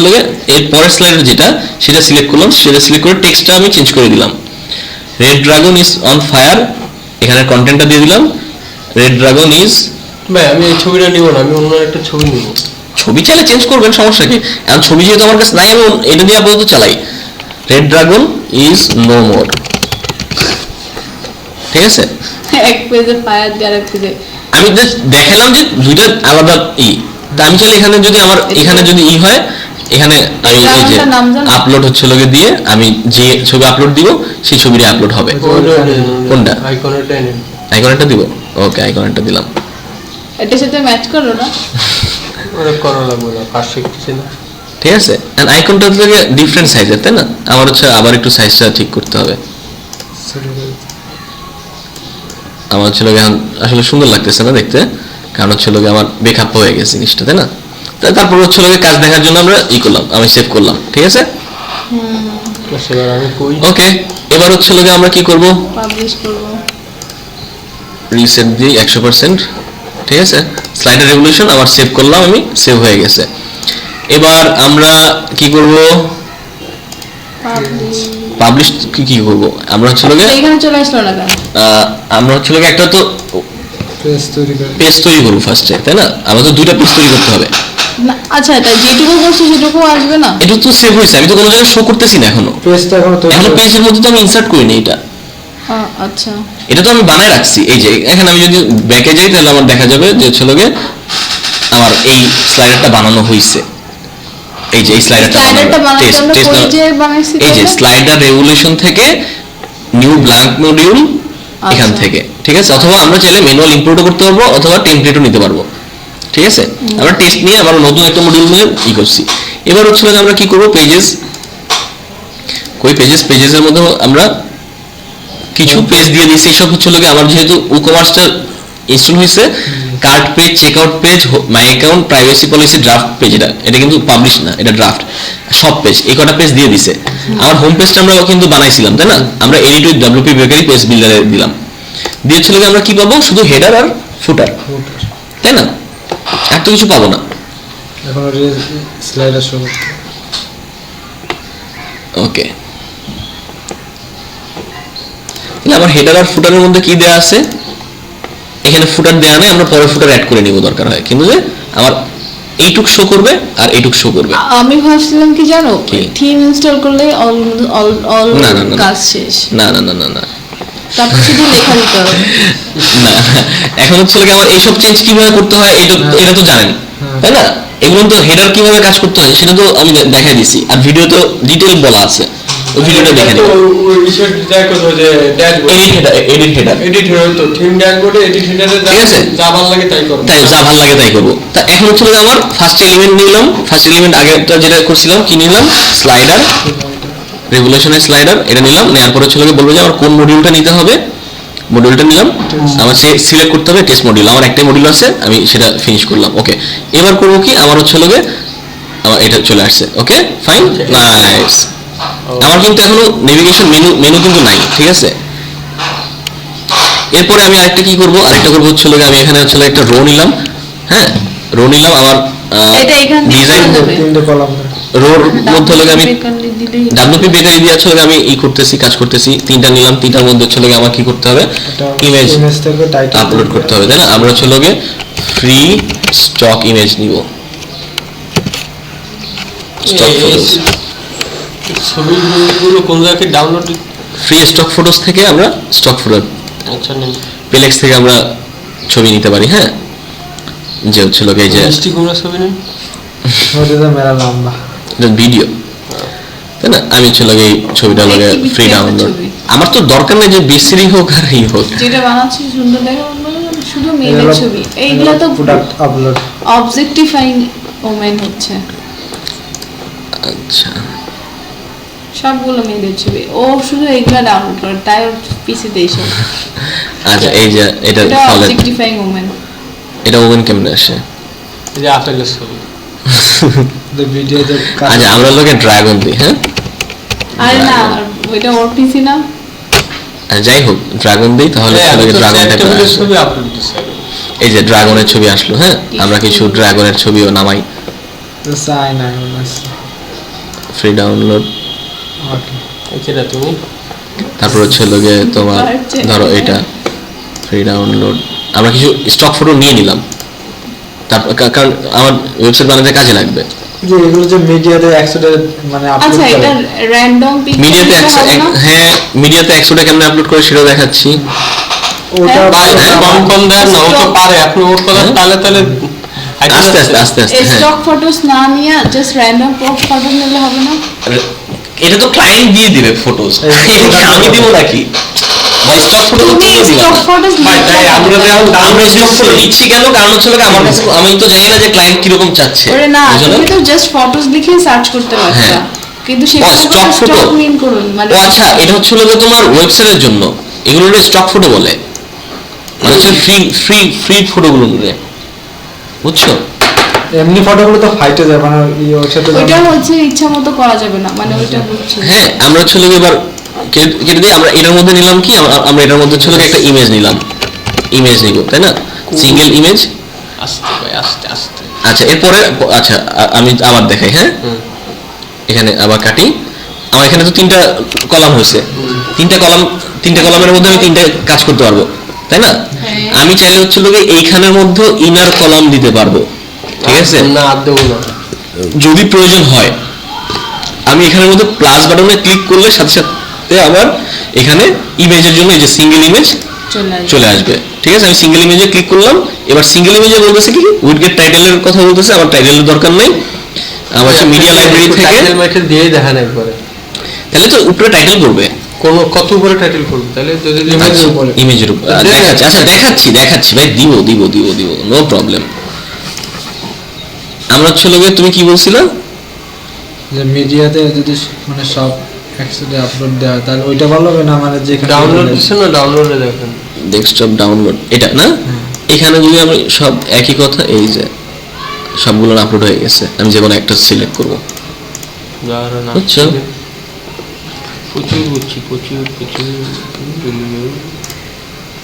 এর পরের স্লাইডার যেটা সেটা সিলেক্ট করলাম, সেটা সিলেক্ট করে টেক্সটটা আমি চেঞ্জ করে দিলাম, red dragon is on fire, এখানে কন্টেন্টটা দিয়ে দিলাম রেড ড্রাগন ইজ। ভাই আমি এই ছবিটা নিব না, আমি অন্য একটা ছবি নিব। ছবি চাইলে চেঞ্জ করবেন, সমস্যা কি। এখন ছবি যেহেতু আমার কাছে নাই, আমি এটা দিয়ে আপাতত চালাই, red dragon is no more, ঠিক আছে। এক পেজে ফায়ার দিয়ে আরেক পেজে আমি জাস্ট দেখালাম যে দুইটা আলাদা তা আমি চাইলে এখানে যদি আমার এখানে যদি হয়, এখানে আমি এই যে আপলোড হচ্ছে দিয়ে আমি যে ছবি আপলোড দিব সেই ছবিটা আপলোড হবে। কোনটা? আইকনটা দিব, ওকে আইকনটা দিলাম। এটার সাথে ম্যাচ করো না, ওটা করা লাগবে না, কাজ শিখতেছি না, ঠিক আছে। এন্ড আইকনটা থেকে ডিফারেন্ট সাইজের, তাই না। আমার হচ্ছে আবার একটু সাইজটা ঠিক করতে হবে। আমার হচ্ছে আসলে সুন্দর লাগতেছে না দেখতে, কারণ হচ্ছে আমার বেকআপ হয়ে গেছে জিনিসটা, তাই না। তারপর হচ্ছে কাজ দেখার জন্য আমরা করলাম, আমি সেভ করলাম, ঠিক আছে। ওকে এবার হচ্ছে আমরা কি করব, পাবলিশ করব, রিসেট দিই 100%, ঠিক আছে। স্লাইডার রেভলিউশন আবার সেভ করলাম, আমি সেভ হয়ে গেছে। এবার আমরা কি করব, পাবলিশ কি করব, আমরা হচ্ছে এখানে চলে আসলো না কেন, আমরা হচ্ছে একটা তো পেজ তৈরি করবো ফার্স্টে, তাই না। আমাদের দুইটা পেজ তৈরি করতে হবে। আচ্ছা তাই যেটুকু করছি সেটুকু আসবে না, এটা তো সেভ হয়েছে, আমি তো কোনো জায়গায় শো করতেছি না এখনো, পেজটা এখনো পেজের মধ্যে তো আমি ইনসার্ট করিনি এটা। আচ্ছা এটা তো আমি বানায় রাখছি। এই যে এখানে আমি যদি ব্যাকে যাই তাহলে আমার দেখা যাবে যে হচ্ছে লগে আমার এই স্লাইডারটা বানানো হয়েছে। এই যে এই স্লাইডারটা বানানোর জন্য কোন যে বানাইছি এই যে স্লাইডার রেভলিউশন থেকে নিউ ব্ল্যাঙ্ক মডিউল এখান থেকে, ঠিক আছে। অথবা আমরা চাইলে ম্যানুয়াল ইম্পোর্টও করতে পারবো অথবা টেমপ্লেটও নিতে পারবো, ঠিক আছে। আমরা টেস্ট নিয়ে আবার নতুন একটা মডিউল নিয়ে ই করছি। এবার হচ্ছে আমরা কি করব, পেজেস কই পেজেসের মধ্যে আমরা কিছু পেজ দিয়ে দিচ্ছি। সব হচ্ছে লোকে আমার যেহেতু ই-কমার্সটা ইনস্টল হয়েছে, cart page, checkout page, my account, privacy policy, draft page, এটা কিন্তু পাবলিশ না, এটা ড্রাফট, সব পেজ এই কটা পেজ দিয়ে দিছে। আমার হোম পেজটা আমরা কিন্তু বানাইছিলাম, তাই না। আমরা edit with WP Bakery page বিল্ডারে দিলাম, দিয়েছিল আমরা কি পাবো, শুধু হেডার আর ফুটার, তাই না, আর তো কিছু পাবো না। এখন স্লাইডার শো করতে ওকে, আমার হেডার আর ফুটারের মধ্যে কি দেয়া আছে, এখানে ফুটার দেয়া নেই, আমরা পরে ফুটার অ্যাড করে নিব দরকার হয়, কিন্তু যে আমার এইটুক শো করবে আর এইটুক শো করবে। আমি ভাবছিলাম কি জানো, থিম ইনস্টল করলে অল কাজ শেষ। না না না না না তারপর শুধু লেখা দিতে হবে না, এখন হচ্ছে কি আমার এইসব চেঞ্জ কিভাবে করতে হয় এটা তো জানেন, তাই না। এগুলো তো হেডার কিভাবে কাজ করতে হয় সেটা তো আমি দেখাই দিছি, আর ভিডিও তো ডিটেইল বলা আছে, ওই ভিডিওটা দেখে নিন। ওই বিষয় দেখো যে ড্যাশবোর্ড এডিট হেডার তো থিম ড্যাশবোর্ডে এডিট হেডারে ঠিক আছে। যা ভালো লাগে তাই করো, তাই যা ভালো লাগে তাই করবো। তা এখন হচ্ছে আমার ফার্স্ট এলিমেন্ট নিলাম, ফার্স্ট এলিমেন্ট আগেরটা যেটা করছিলাম কি নিলাম, স্লাইডার, রেভলিউশনের স্লাইডার, এটা নিলাম। নেওয়ার পরে হচ্ছে বলবো যে আমার কোন মডিউলটা নিতে হবে, মডিউলটা নিলাম, আমার সিলেক্ট করতে হবে টেস্ট মডিউল, আমার একটাই মডিউল আছে, আমি সেটা ফিনিশ করলাম। ওকে, এবার করবো কি, আমার হচ্ছে আমার এটা চলে আসছে। Okay fine, nice. আমার কিন্তু এখনো নেভিগেশন মেনু কিন্তু নাই, ঠিক আছে। এরপরে আমি আরেকটা কি করবো, আরেকটা করবো হচ্ছে আমি এখানে হচ্ছে একটা রো নিলাম, হ্যাঁ রো নিলাম। আমার এটা এখান থেকে ডিজাইন তিনটে কলাম রোর মধ্যে আমি দিলেই ডাব্লিউপি বেকারি দিয়ে হচ্ছে আমি ই করতেছি, কাজ করতেছি। তিনটা নিলাম, তিনটার মধ্যে হচ্ছে আমার কি করতে হবে, ইমেজ থেকে টাইটেল আপলোড করতে হবে, তাই না। আমরা হচ্ছে ফ্রি স্টক ইমেজ নিব, স্টক ফটোস, ছবিগুলো কোন জায়গায় ডাউনলোড, ফ্রি স্টক ফটোস থেকে আমরা স্টক ফটো, আচ্ছা নেই পেলেক্স থেকে আমরা ছবি নিতে পারি, হ্যাঁ। যে হচ্ছে এই যে মিষ্টি কুমড়া ছবি নেই, ওটা মেলা লম্বা এটা ভিডিও, তাই না। আমি হচ্ছে এই ছবিটা ফ্রি ডাউনলোড, আমার তো দরকার নেই যে বিসিডি হোক আর এই হোক, যেটা বানাচ্ছি সুন্দর দেখে শুধু মেয়েদের ছবি, এইগুলা তো প্রোডাক্ট আপলোড অবজেক্টিফাইং ওমেন হচ্ছে, আচ্ছা সবগুলো মেয়েদের ছবি, ও শুধু এইগুলা ডাউনলোড করে, তাই ওর পিসিতে এইসব। আচ্ছা এই যে এটা এটা ফলে অবজেক্টিফাইং ওমেন, এটা ওভেন কেমনে আসে, এই যে আপেলের ছবি, ভিডিওতে আচ্ছা আমরা ড্রাগন দিই, হ্যাঁ। আরে না ওইটা ওর পিসি না, যাই হোক ড্রাগন দিই, তাহলে ড্রাগনটা ছবি আপলোড দিছে, এই যে ড্রাগনের ছবি আসলো, হ্যাঁ। আমরা কিছু ড্রাগনের ছবিও নামাই, চাই না ফ্রি ডাউনলোড। ওকে এটা তুমি তারপর হচ্ছে তোমার ধরো এটা ফ্রি ডাউনলোড, আমরা কিছু স্টক ফটো নিয়ে নিলাম, তারপর কারণ আমার ওয়েবসাইট বানাতে কাজে লাগবে। যে এগুলো যে মিডিয়াতে 100টা মানে আপলোড আচ্ছা করে এটা র‍্যান্ডম পিকচার মিডিয়াতে হ্যাঁ মিডিয়াতে 100টা কেমনে আপলোড করে সেটাও দেখাচ্ছি। ওটা ভাই কম কম দেন না, ও তো পারে, আপনি ওর কথা তালে তালে আস্তে আস্তে আস্তে আস্তে, হ্যাঁ। স্টক ফটোস না নিয়ে জাস্ট র‍্যান্ডম পোস্ট ফটো নিলে হবে না? এটা তো ক্লায়েন্ট দিয়ে দিবে ফটোস, আমি দিব নাকি? স্টক ফটো তো দিয়ে দিলাম। স্টক ফটোস ভাই তাই আমরা স্টক ফটো নিচ্ছি কেন, কারণ হচ্ছে আমার কাছে আমি তো জানি না যে ক্লায়েন্ট কি রকম চাচ্ছে। ওরে না, বুঝলে? তুমি তো জাস্ট ফটোস লিখে সার্চ করতে পারছো, হ্যাঁ। কিন্তু সেটা স্টক ফটো স্টক মিন করুন মানে ও আচ্ছা, এটা হচ্ছে তোমার ওয়েবসাইটের জন্য, এগুলো স্টক ফটো বলে, মানে হচ্ছে ফ্রি ফটোগুলো বলে, বুঝছো? এমনি ফটোগুলো তো ফাইটে যায় মানে ওর সাথে ওইটা হচ্ছে ইচ্ছা মতো করা যাবে না, মানে ওইটা বলছি। হ্যাঁ আমরা হচ্ছে এবার কেটে দিয়ে আমরা এটার মধ্যে নিলাম কি, আমরা এটার মধ্যে হচ্ছে একটা ইমেজ নিলাম, ইমেজ নিব, তাই না, সিঙ্গেল ইমেজ। আস্তে ভাই আস্তে আস্তে, আচ্ছা এরপরে আচ্ছা আমি আবার দেখাই, হ্যাঁ। এখানে আবার কাটি, আমার এখানে তো তিনটা কলাম হয়েছে, তিনটা কলামের মধ্যে আমি তিনটা কাজ করতে পারবো, তাই না। আমি চাইলে হচ্ছে এইখানের মধ্যে ইনার কলাম দিতে পারবো, ঠিক আছে। না দেবো না, যদি প্রয়োজন হয় আমি এখানের মধ্যে প্লাস বাটনে ক্লিক করলে সাথে সাথে তে আবার এখানে ইমেজের জন্য এই যে সিঙ্গেল ইমেজ চলে আসবে। ঠিক আছে, আমি সিঙ্গেল ইমেজে ক্লিক করলাম। এবার সিঙ্গেল ইমেজে বলতেছে কি উইডগেট টাইটেলের কথা বলতেছে, আমার টাইটেলের দরকার নেই, আমার হচ্ছে মিডিয়া লাইব্রেরি থেকে টাইটেল মাইটেল দিয়ে দেখান একবারে, তাহলে তো উপরে টাইটেল করবে কোন কত উপরে টাইটেল করবে তাহলে যদি ইমেজের উপরে। ইমেজের উপর দেখাচ্ছি। আচ্ছা দেখাচ্ছি ভাই, দিব নো প্রবলেম। আমরা হচ্ছে লোকে তুমি কি বলছিলা যে মিডিয়াতে যদি মানে সব একসাথে আপলোড দেওয়া হয় তাহলে ওইটা ভালো হবে না, মানে যেখানে ডাউনলোড দিছেন না ডাউনলোডে দেখেন ডেস্কটপ ডাউনলোড এটা না, এখানে যদি আমি সব একই কথা, এই যে সবগুলো আপলোড হয়ে গেছে, আমি যে কোনো একটা সিলেক্ট করব। যারা না বুঝছো? প্রচুর বুঝছি প্রচুর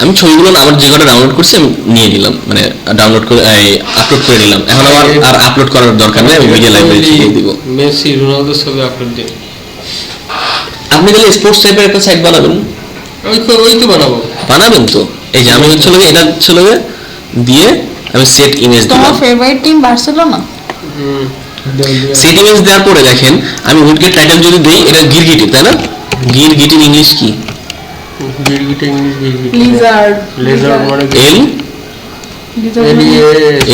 আমি ছবিগুলো আমার যে কটা ডাউনলোড করছি আমি নিয়ে নিলাম, মানে ডাউনলোড করে আপলোড করে নিলাম। এখন আমার আর আপলোড করার দরকার নেই, আমি মিডিয়া লাইব্রেরি থেকে দিব। মেসি রোনালদো ছবি আপলোড দিন। আপনি তাহলে স্পোর্টস টাইপের একটা সাইট বানাবেন, ওই তো বানাবো। বানাবেন তো। এই যে আমি হচ্ছে লোকে এটা হচ্ছে লোকে দিয়ে আমি সেট ইমেজ তোমার দিলাম। Favourite team Barcelona? Set image দেওয়ার পরে দেখেন আমি উইডগেট টাইটেল যদি দেই, এটা গিরগিটি তাই না? গিরগিটির ইংলিশ কি? গিরগিটি ইংলিশ গিরগিটি লিজার্ড। লেজার মানে L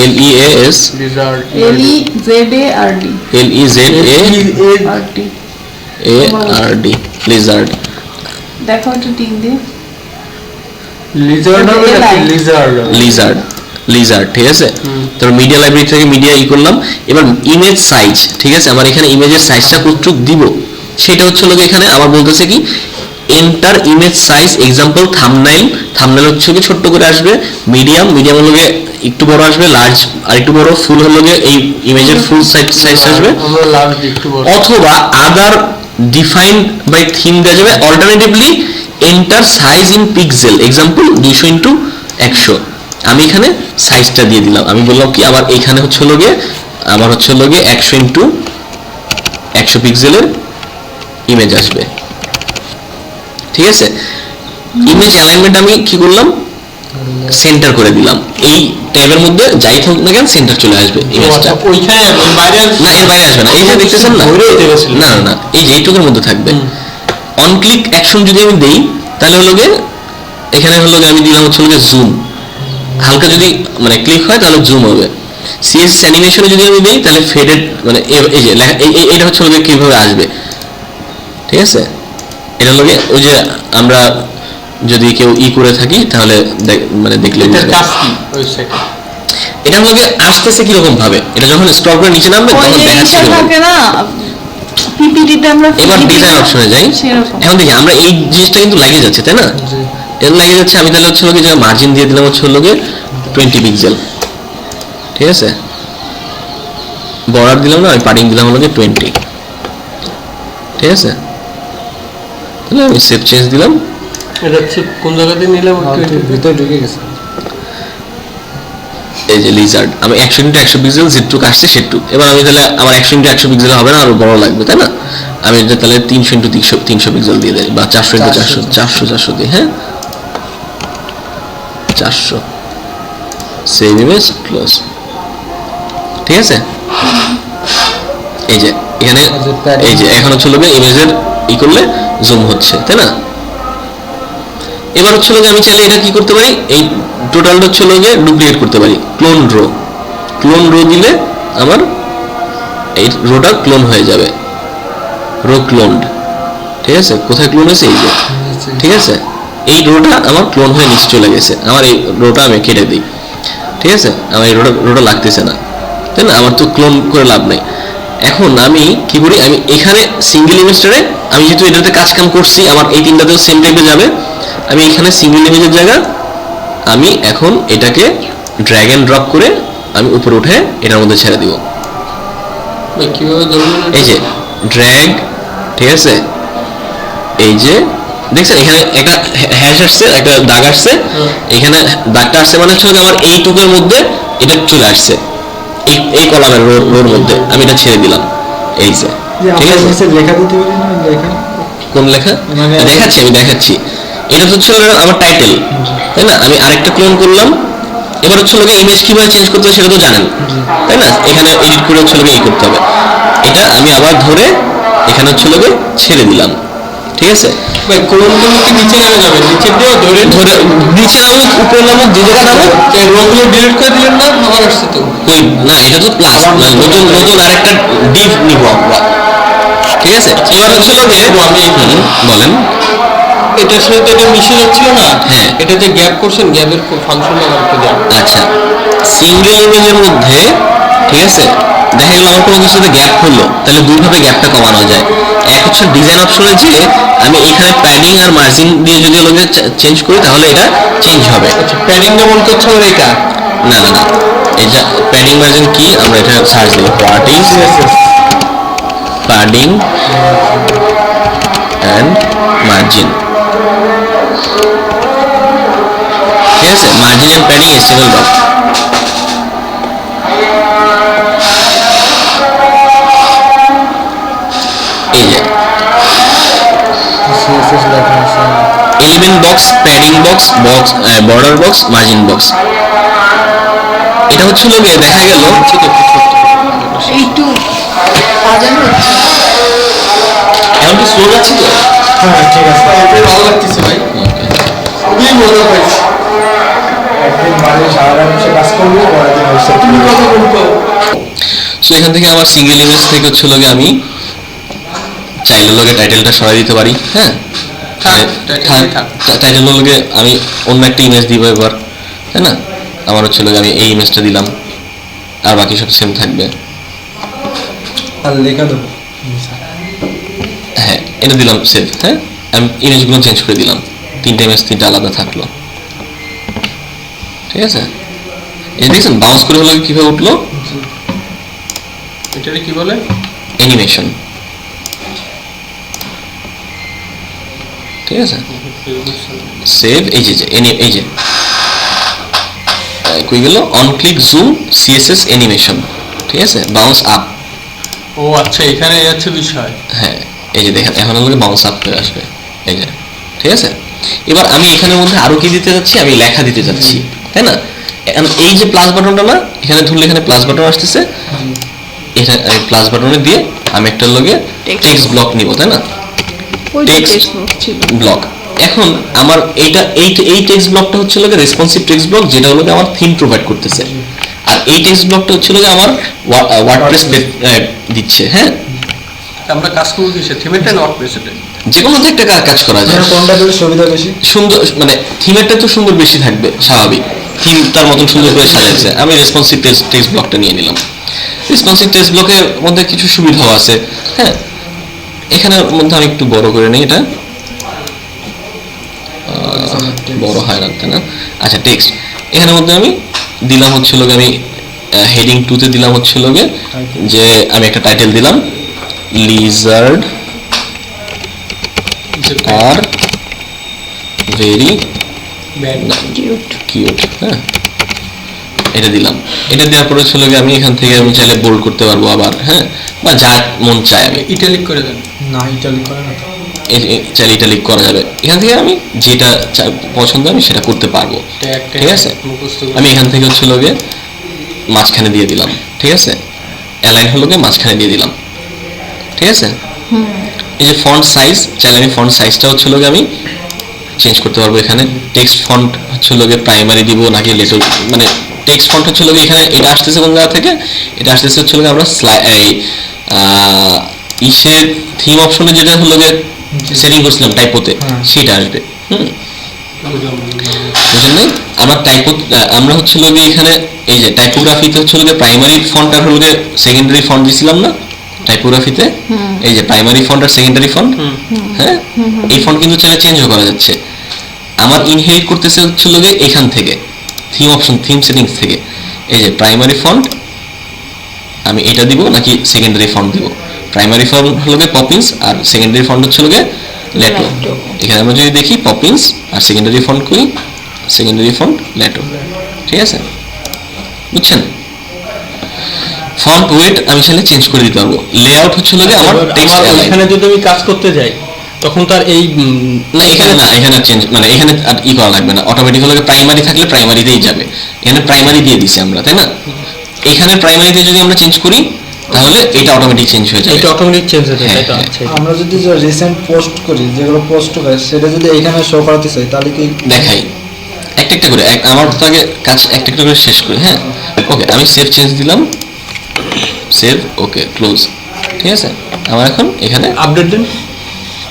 L E A S lizard LEZARD L E Z A RD। A R D lizard. দেখো একটু টিম দিয়ে। লিজার্ড হবে নাকি লিজার্ড? লিজার্ড ঠিক আছে। তারপর মিডিয়া লাইব্রেরি থেকে মিডিয়া করলাম। এবার ইমেজ সাইজ, ঠিক আছে, আমার এখানে ইমেজের সাইজটা কতটুকু দিব সেটা হচ্ছে লোক এখানে আমার বলতেছে কি enter image size example thumbnail হচ্ছে কি ছোট্ট করে আসবে, মিডিয়াম হলে একটু বড় আসবে, লার্জ আর একটু বড়, ফুল হলে এই ইমেজের ফুল সাইজ আসবে, আমরা লার্জ একটু বড়, অথবা আদার ডিফাইন্ড বাই থিম দেওয়া যাবে। Alternatively enter size in pixel example 200x100। আমি এখানে সাইজটা দিয়ে দিলাম, আমি বললাম কি আমার এখানে হচ্ছে আমার হচ্ছে 100x100 পিক্সেলের ইমেজ আসবে। ঠিক আছে, ইমেজ অ্যালাইনমেন্ট আমি কি করলাম সেন্টার করে দিলাম, এই ট্যাবের মধ্যে যাই থাকুক না কেন সেন্টার চলে আসবে ইমেজটা। ওইখানে বাইরে না এর বাইরে আসবে না, এই যে দেখতেছেন না, না না এই যে এইটুকুর মধ্যে থাকবে। অন ক্লিক অ্যাকশন যদি আমি দেই তাহলে এখানে আমি দিলাম হচ্ছে জুম, হালকা যদি মানে ক্লিক হয় তাহলে জুম হবে। সিএসএস অ্যানিমেশনে যদি আমি দেই তাহলে ফেডেড মানে এই যে এইটা হচ্ছে কিভাবে আসবে। ঠিক আছে, এটা ওই যে আমরা যদি কেউ করে থাকি তাহলে মানে দেখলে এটা কাজ কি ওয়েবসাইটে এটা আসতেছে কিরকম ভাবে, এটা যখন স্ক্রল করে নিচে নামবে তখন দেখাচ্ছে থাকে না পিপিটিতে আমরা এবার ডিজাইন অপশনে যাই। এখন দেখি আমরা এই জিনিসটা কিন্তু লাগিয়ে যাচ্ছে তাই না, এর লাগিয়ে যাচ্ছে। আমি তাহলে হচ্ছে যে মার্জিন দিয়ে দিলাম হচ্ছে 20 পিক্সেল। ঠিক আছে, বর্ডার দিলাম না, আমি পাডিং দিলাম 20। ঠিক আছে, তাহলে আমি সেভ চেঞ্জ দিলাম। এটা হচ্ছে কোন জায়গাতে নিলাম ভিতরে ঢুকে গেছে। এই যে লিজার্ড আমি 100x100 পিক্সেল যেটুকু আসছে সেটুকু। এবার আমি তাহলে আমার 100x100 পিক্সেল হবে না, আরো বড় লাগবে তাই না, আমি এটা তাহলে 300x300 পিক্সেল দিয়ে দেই বা 400x400 দিয়ে, হ্যাঁ 400। Save image close. ঠিক আছে, এই যে এখানে এই যে এখন হচ্ছে ইমেজের করলে জুম হচ্ছে তাই না। এবার হচ্ছে আমি চাইলে এটা কি করতে পারি, এই টোটালটা হচ্ছে ডুপ্লিকেট করতে পারি, ক্লোন রো দিলে আমার এই রোটা ক্লোন হয়ে যাবে, রো ক্লোনড। ঠিক আছে, কোথায় ক্লোন হয়েছে এই যে, ঠিক আছে এই রোটা আমার ক্লোন হয়ে নিচে চলে গেছে, আমার এই রোটা আমি কেটে দিই। ঠিক আছে, আমার এই রোটা লাগতেছে না তাই না, আমার তো ক্লোন করে লাভ নাই। এখন আমি কি করি, আমি এখানে সিঙ্গেল ইমেজটারে আমি যেহেতু এটাতে কাজ কাম করছি আমার এই তিনটাতেও সেম টাইপে যাবে, আমি এখানে সিঙ্গেল ইমেজের জায়গা আমি এখন এটাকে ড্র্যাগ এন্ড ড্রপ করে আমি উপরে উঠে এটার মধ্যে ছেড়ে দিব। কিভাবে ধরবেন, এই যে ড্র্যাগ, ঠিক আছে, এই যে দেখছেন এখানে একটা হ্যাশ আসছে, একটা দাগ আসছে, এখানে দাগটা আসছে মানে হচ্ছে আমার এইটুকুর মধ্যে এটা চলে আসছে, এই কলামের রোর মধ্যে আমি এটা ছেড়ে দিলাম। এই যে ঠিক আছে, লেখা দিতে পারি না, লেখা কোন লেখা দেখাচ্ছি, আমি দেখাচ্ছি। এটা হচ্ছে আমার টাইটেল তাই না, আমি আরেকটা ক্লোন করলাম। এবার হচ্ছে ইমেজ কিভাবে চেঞ্জ করতে হবে সেটা তো জানেন তাই না, এখানে এডিট করে হচ্ছে এই করতে হবে। এটা আমি আবার ধরে এখানে হচ্ছে ছেড়ে দিলাম। ঠিক আছে? ভাই কোন কোন কি নিচে নেমে যাবে, নিচে দিয়ে ধরে ধরে নিচে নামুক উপরে নামুক যে জায়গায় নামুক, এই রোগুলো ডিলিট করে দিলেন না, আবার আসছে তো। ওই না এটা তো প্লাস নতুন নতুন আরেকটা ডিভ নিব আমরা, ঠিক আছে? এবার হচ্ছে লোকে আমি বলেন। এটার সাথে এটা মিশে যাচ্ছিল না, হ্যাঁ। এটা যে গ্যাপ করছেন, গ্যাপের ফাংশনটা আমার একটু জান। আচ্ছা, সিঙ্গেল ইমেজের মধ্যে, ঠিক আছে, দেখা গেল আমার কোনো কিছুতে গ্যাপ হলো, তাহলে দুইভাবে গ্যাপটা কমানো যায়। এক হচ্ছে ডিজাইন অপশনে যে আমি এখানে প্যাডিং আর মার্জিন দিয়ে যদি লোকে চেঞ্জ করি তাহলে এটা চেঞ্জ হবে। আচ্ছা, প্যাডিংটা মনে করছে আমার এটা। না না না, এটা প্যাডিং মার্জিন কি, আমরা এটা সার্চ দিই পার্টিস প্যাডিং অ্যান্ড মার্জিন, ঠিক আছে? Margin and padding HTML doc. এই যে CSS লেখা আছে। Element box, padding box, border box, margin box, এটা হচ্ছে লোকে দেখা গেল একটু আজান হচ্ছে। এখন কি স্লো যাচ্ছে তো? হ্যাঁ ঠিক আছে। এটাই ভালো লাগতেছে ভাই, খুবই মজা পাইছি। একদিন বাড়ি সারা বসে কাজ করবো, পরের দিন হচ্ছে তুমি কথা বলতো। সো এখান থেকে আমার সিঙ্গেল ইমেজ থেকে হচ্ছে লোকে আমি চাইলে লোকে টাইটেলটা সরাই দিতে পারি, হ্যাঁ? থাক, টাইটেলটাই থাক। টাইটেল লোকে আমি অন্য একটা ইমেজ দিব এবার, তাই না? আমার হচ্ছে লোকে আমি এই ইমেজটা দিলাম, আর বাকি সব সেম থাকবে। আর লেখা দেবো। হ্যাঁ, এটা দিলাম সেভ, হ্যাঁ? আমি ইমেজগুলো চেঞ্জ করে দিলাম, তিনটা ইমেজ তিনটা আলাদা থাকলো, ঠিক আছে? এই দেখছেন বাউন্স করে হলো কিভাবে উঠলো, এটারে কি বলে? অ্যানিমেশন, ঠিক আছে? সেভ, এই যে এই যে কই গেল, on click zoom CSS animation, ঠিক আছে? বাউন্স আপ, ও আচ্ছা, এখানে এই হচ্ছে বিষয়। হ্যাঁ এই যে দেখেন এখন আমাকে বাউন্স আপ হয়ে আসবে, এই যে, ঠিক আছে? এবার আমি এখানের মধ্যে আরো কি দিতে যাচ্ছি, আমি লেখা দিতে যাচ্ছি, তাই না? এখন এই যে প্লাস বাটনটা না, এখানে ধরলে এখানে প্লাস বাটন আসতেছে, এটা আমি প্লাস বাটনে দিয়ে আমি একটা লগে টেক্সট ব্লক নিব, তাই না? ওইটা Text টেক্সট বক্স ছিল। ব্লক। এখন আমার এই টেক্সট ব্লকটা হচ্ছে লোকে রেসপন্সিভ টেক্সট ব্লক, যেটা হলো আমার থিম প্রোভাইড করতেছে, আর এই টেক্সট ব্লকটা হচ্ছে লোকে আমার ওয়ার্ডপ্রেস দিচ্ছে, হ্যাঁ? আমরা কাজ করবো কিসে, থিমেরটা নট প্রেসেন্টে? যে কোনো একটা কাজ করা যায়। কোনটা দিলে সুবিধা বেশি? সুন্দর মানে থিমেরটা তো সুন্দর বেশি থাকবে, স্বাভাবিক, থিম তার মতন সুন্দর করে সাজাচ্ছে। আমি রেসপন্সিভ টেক্সট ব্লকটা নিয়ে নিলাম। রেসপন্সিভ টেক্সট ব্লকের মধ্যে কিছু সুবিধাও আছে, হ্যাঁ? এখানের মধ্যে আমি একটু বড় করে নিই, এটা বড় হয় না, তাই না? আচ্ছা, টেক্সট এখানের মধ্যে আমি দিলাম হচ্ছে লোক, আমি হেডিং 2 তে দিলাম হচ্ছে লোকে যে আমি একটা টাইটেল দিলাম, লিজার্ড আর ভেরি কিউট, হ্যাঁ? এটা দিলাম। এটা দেওয়ার পরে ছিল আমি এখান থেকে আমি চাইলে বোল্ড করতে পারবো আবার, হ্যাঁ? বা যা মন চায় আমি ইটালিক করে দেন। না ইটালিক করে না তো। চাইলে ইটালিক করা যাবে। এখান থেকে আমি যেটা পছন্দ আমি সেটা করতে পারবো, ঠিক আছে? আমি এখান থেকে হচ্ছে লোকে মাঝখানে দিয়ে দিলাম, ঠিক আছে? অ্যালাইন হলো গিয়ে মাঝখানে দিয়ে দিলাম, ঠিক আছে? এই যে ফন্ট সাইজ, চাইলে আমি ফন্ট সাইজটা হচ্ছে লোকে আমি চেঞ্জ করতে পারবো। এখানে টেক্সট ফন্ট হচ্ছে লোকে প্রাইমারি দিব নাকি লেটার, মানে টেক্সট ফন্ট হচ্ছে লোকে এখানে এটা আসতেছে কোন জায়গা থেকে, এটা আসতেছে হচ্ছে লোকে আমরা এই ইসের থিম অপশনে যেটা হলো গিয়ে সেটিং করছিলাম টাইপোতে, সেটা আসবে। বুঝলেন নাই? আমরা আমরা হচ্ছে লোকে এখানে এই যে টাইপোগ্রাফিতে হচ্ছে লোকে প্রাইমারি ফন্ট আর হলো গিয়ে সেকেন্ডারি ফন্ট দিছিলাম না টাইপোগ্রাফিতে, এই যে প্রাইমারি ফন্ট আর সেকেন্ডারি ফন্ট, হ্যাঁ? এই ফন্ট কিন্তু চাইলে চেঞ্জও করা যাচ্ছে। আমার ইনহেরিট করতেছে হচ্ছে লোকে এখান থেকে থিম অপশন, থিম সেটিংস থেকে, এই যে প্রাইমারি ফন্ট আমি এটা দিব নাকি সেকেন্ডারি ফন্ট দিব। প্রাইমারি ফন্ট হলো গিয়ে পপিন্স আর সেকেন্ডারি ফন্ট হচ্ছে লোকে লেটো। এখানে আমরা যদি দেখি পপিন্স আর সেকেন্ডারি ফন্ট করি, সেকেন্ডারি ফন্ট লেটো, ঠিক আছে? বুঝছেন? ফন্ট ওয়েট আমি চাইলে চেঞ্জ করে দিতে পারবো। লেআউট হচ্ছে লোকে আমার টেক্সট এখানে যদি আমি কাজ করতে যাই তখন তার এই না এখানে না, এখানে চেঞ্জ মানে এখানে আর ই করা লাগবে না, অটোমেটিক হলো প্রাইমারি থাকলে প্রাইমারিতেই যাবে। এখানে প্রাইমারি দিয়ে দিছি আমরা, তাই না? এখানে প্রাইমারিতে যদি আমরা চেঞ্জ করি তাহলে এটা অটোমেটিক চেঞ্জ হয়ে যাবে। এটা অটোমেটিক চেঞ্জ হয়ে যায় হ্যাঁ, তাই তো? হ্যাঁ। আচ্ছা আমরা যদি যে রিসেন্ট পোস্ট করি, যেগুলো পোস্ট করে সেটা যদি এখানে শো করাতে চাই তাহলে কি? দেখাই একটা একটা করে, আমার তো আগে কাজ একটা একটা করে শেষ করি। হ্যাঁ, ওকে, আমি সেভ চেঞ্জ দিলাম, সেভ, ওকে, ক্লোজ। ঠিক আছে, আমার এখন এখানে আপডেট দেন।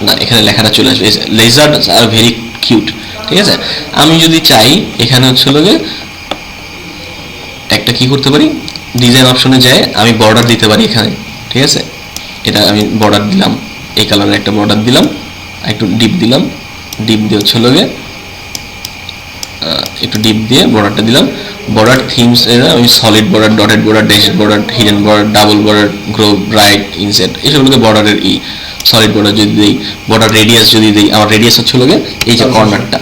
না, এখানে লেখাটা চলে আসবে, লেজার্ডস আর ভেরি কিউট। ঠিক আছে, আমি যদি চাই এখানে হচ্ছিল যে একটা কি করতে পারি, ডিজাইন অপশনে যায় আমি বর্ডার দিতে পারি এখানে। ঠিক আছে, এটা আমি বর্ডার দিলাম, এই কালারের একটা বর্ডার দিলাম, একটু ডিপ দিলাম, ডিপ দিয়ে হচ্ছিল গিয়ে একটু ডিপ দিয়ে বর্ডারটা দিলাম। বর্ডার থিমস আমি solid border, dotted border, dashed border, hidden border, double border, groove, bright, inset, এইসবগুলোকে বর্ডারের সলিড বর্ডার যদি দিই, বর্ডার রেডিয়াস যদি দিই, আমার রেডিয়াস হচ্ছিল গিয়ে এই যে কর্নারটা,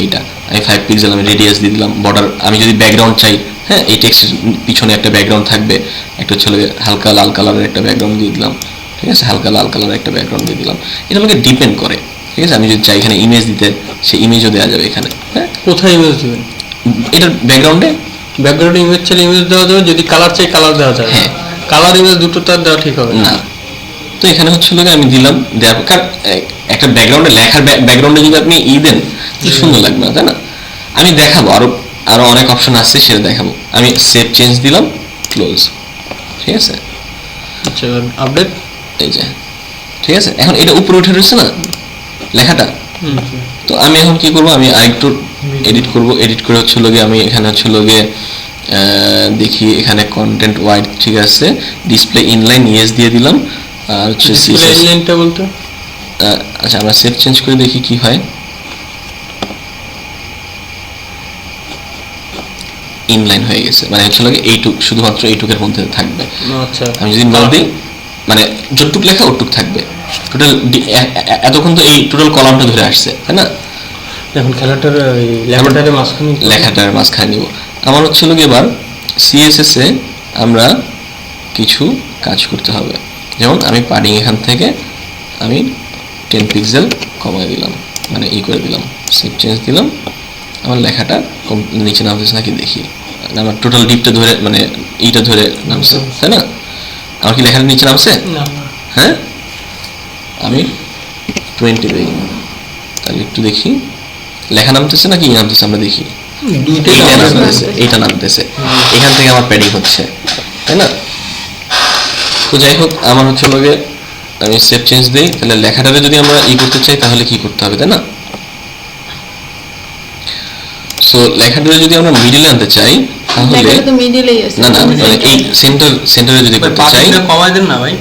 এইটা আমি 5 পিক্সেল আমি রেডিয়াস দিয়ে দিলাম। বর্ডার আমি যদি ব্যাকগ্রাউন্ড চাই, হ্যাঁ, এই টেক্সটের পিছনে একটা ব্যাকগ্রাউন্ড থাকবে, একটা হচ্ছিল গিয়ে হালকা লাল কালারের একটা ব্যাকগ্রাউন্ড দিয়ে দিলাম। ঠিক আছে, হালকা লাল কালারের একটা ব্যাকগ্রাউন্ড দিয়ে দিলাম। এটা আমাকে ডিপেন্ড করে। ঠিক আছে, আমি যদি চাই এখানে ইমেজ দিতে, সেই ইমেজও দেওয়া যাবে এখানে। হ্যাঁ, কোথায় ইমেজ দিবেন? এটার ব্যাকগ্রাউন্ডে ব্যাকগ্রাউন্ডে ইমেজ চাইলে ইমেজ দেওয়া যাবে, যদি কালার চাই কালার দেওয়া যাবে। হ্যাঁ। কালার ইমেজ দুটো তার দেওয়া ঠিক হবে না। তো এখানে হচ্ছিল গিয়ে আমি দিলাম, দেওয়ার কারণ একটা ব্যাকগ্রাউন্ডে লেখার ব্যাকগ্রাউন্ডে যদি আপনি দেন তাহলে সুন্দর লাগবে না, তাই না? আমি দেখাবো, আরো আরো অনেক অপশন আছে, সেটা দেখাবো। আমি সেভ চেঞ্জ দিলাম, ক্লোজ। ঠিক আছে, আচ্ছা, আপডেট। এই যে, ঠিক আছে, এখন এটা উপরে উঠে রয়েছে না লেখাটা। তো আমি এখন কি করব, আমি আরেকটু এডিট করব, এডিট করে হচ্ছিল গিয়ে আমি এখানে হচ্ছিল গিয়ে দেখি এখানে কন্টেন্ট ওয়াইড, ঠিক আছে, ডিসপ্লে ইনলাইন ইয়েস দিয়ে দিলাম, আর হচ্ছে ডিসপ্লে ইনলাইনটা বলতে আচ্ছা, আমরা সেভ চেঞ্জ করে দেখি কি হয়। ইনলাইন হয়ে গেছে, মানে হচ্ছিল গিয়ে এইটুক, শুধুমাত্র এইটুকের মধ্যে থাকবে। আচ্ছা, আমি যদি নো দিই, মানে যতটুক লেখা ওটুক থাকবে টোটাল। এতক্ষণ তো এই টোটাল কলামটা ধরে আসছে, তাই না? এখন খেলাটার ওই লেখাটার মাঝখানে লেখাটার মাঝখানে নিব। আমার হচ্ছিল গিয়ে এবার সিএসএস এ আমরা কিছু কাজ করতে হবে। যেমন আমি পাডিং এখান থেকে আমি 10 পিক্সেল কমায় দিলাম, মানে করে দিলাম, সেভ চেঞ্জ দিলাম। আমার লেখাটা নিচে নামতেছে নাকি দেখি, আমার টোটাল ডিপটা ধরে, মানে এইটা ধরে নামছে, তাই না? আমার কি লেখাটা নিচে নামছে? না। হ্যাঁ, আমি 20 দিই, তাহলে একটু দেখি লেখা নামতেছে নাকি নামতেছে, আমরা দেখি। দুইটাই এইটা নামতেছে। নামতেছে, এইটা নামতেছে, এখান থেকে আমার প্যাডিং হচ্ছে, তাই না? তো যাই হোক, আমার হচ্ছে লগে আমি সেভ চেঞ্জ দিই, তাহলে লেখাটারে যদি আমরা করতে চাই তাহলে কি করতে হবে, তাই না? সো লেখাটারে যদি আমরা মিডিলে আনতে চাই তাহলে লেখাটা তো মিডিলেই আছে। না, মানে এই সেন্টারে যদি করতে চাই, পার্টিংটা কমায় দেন না ভাই,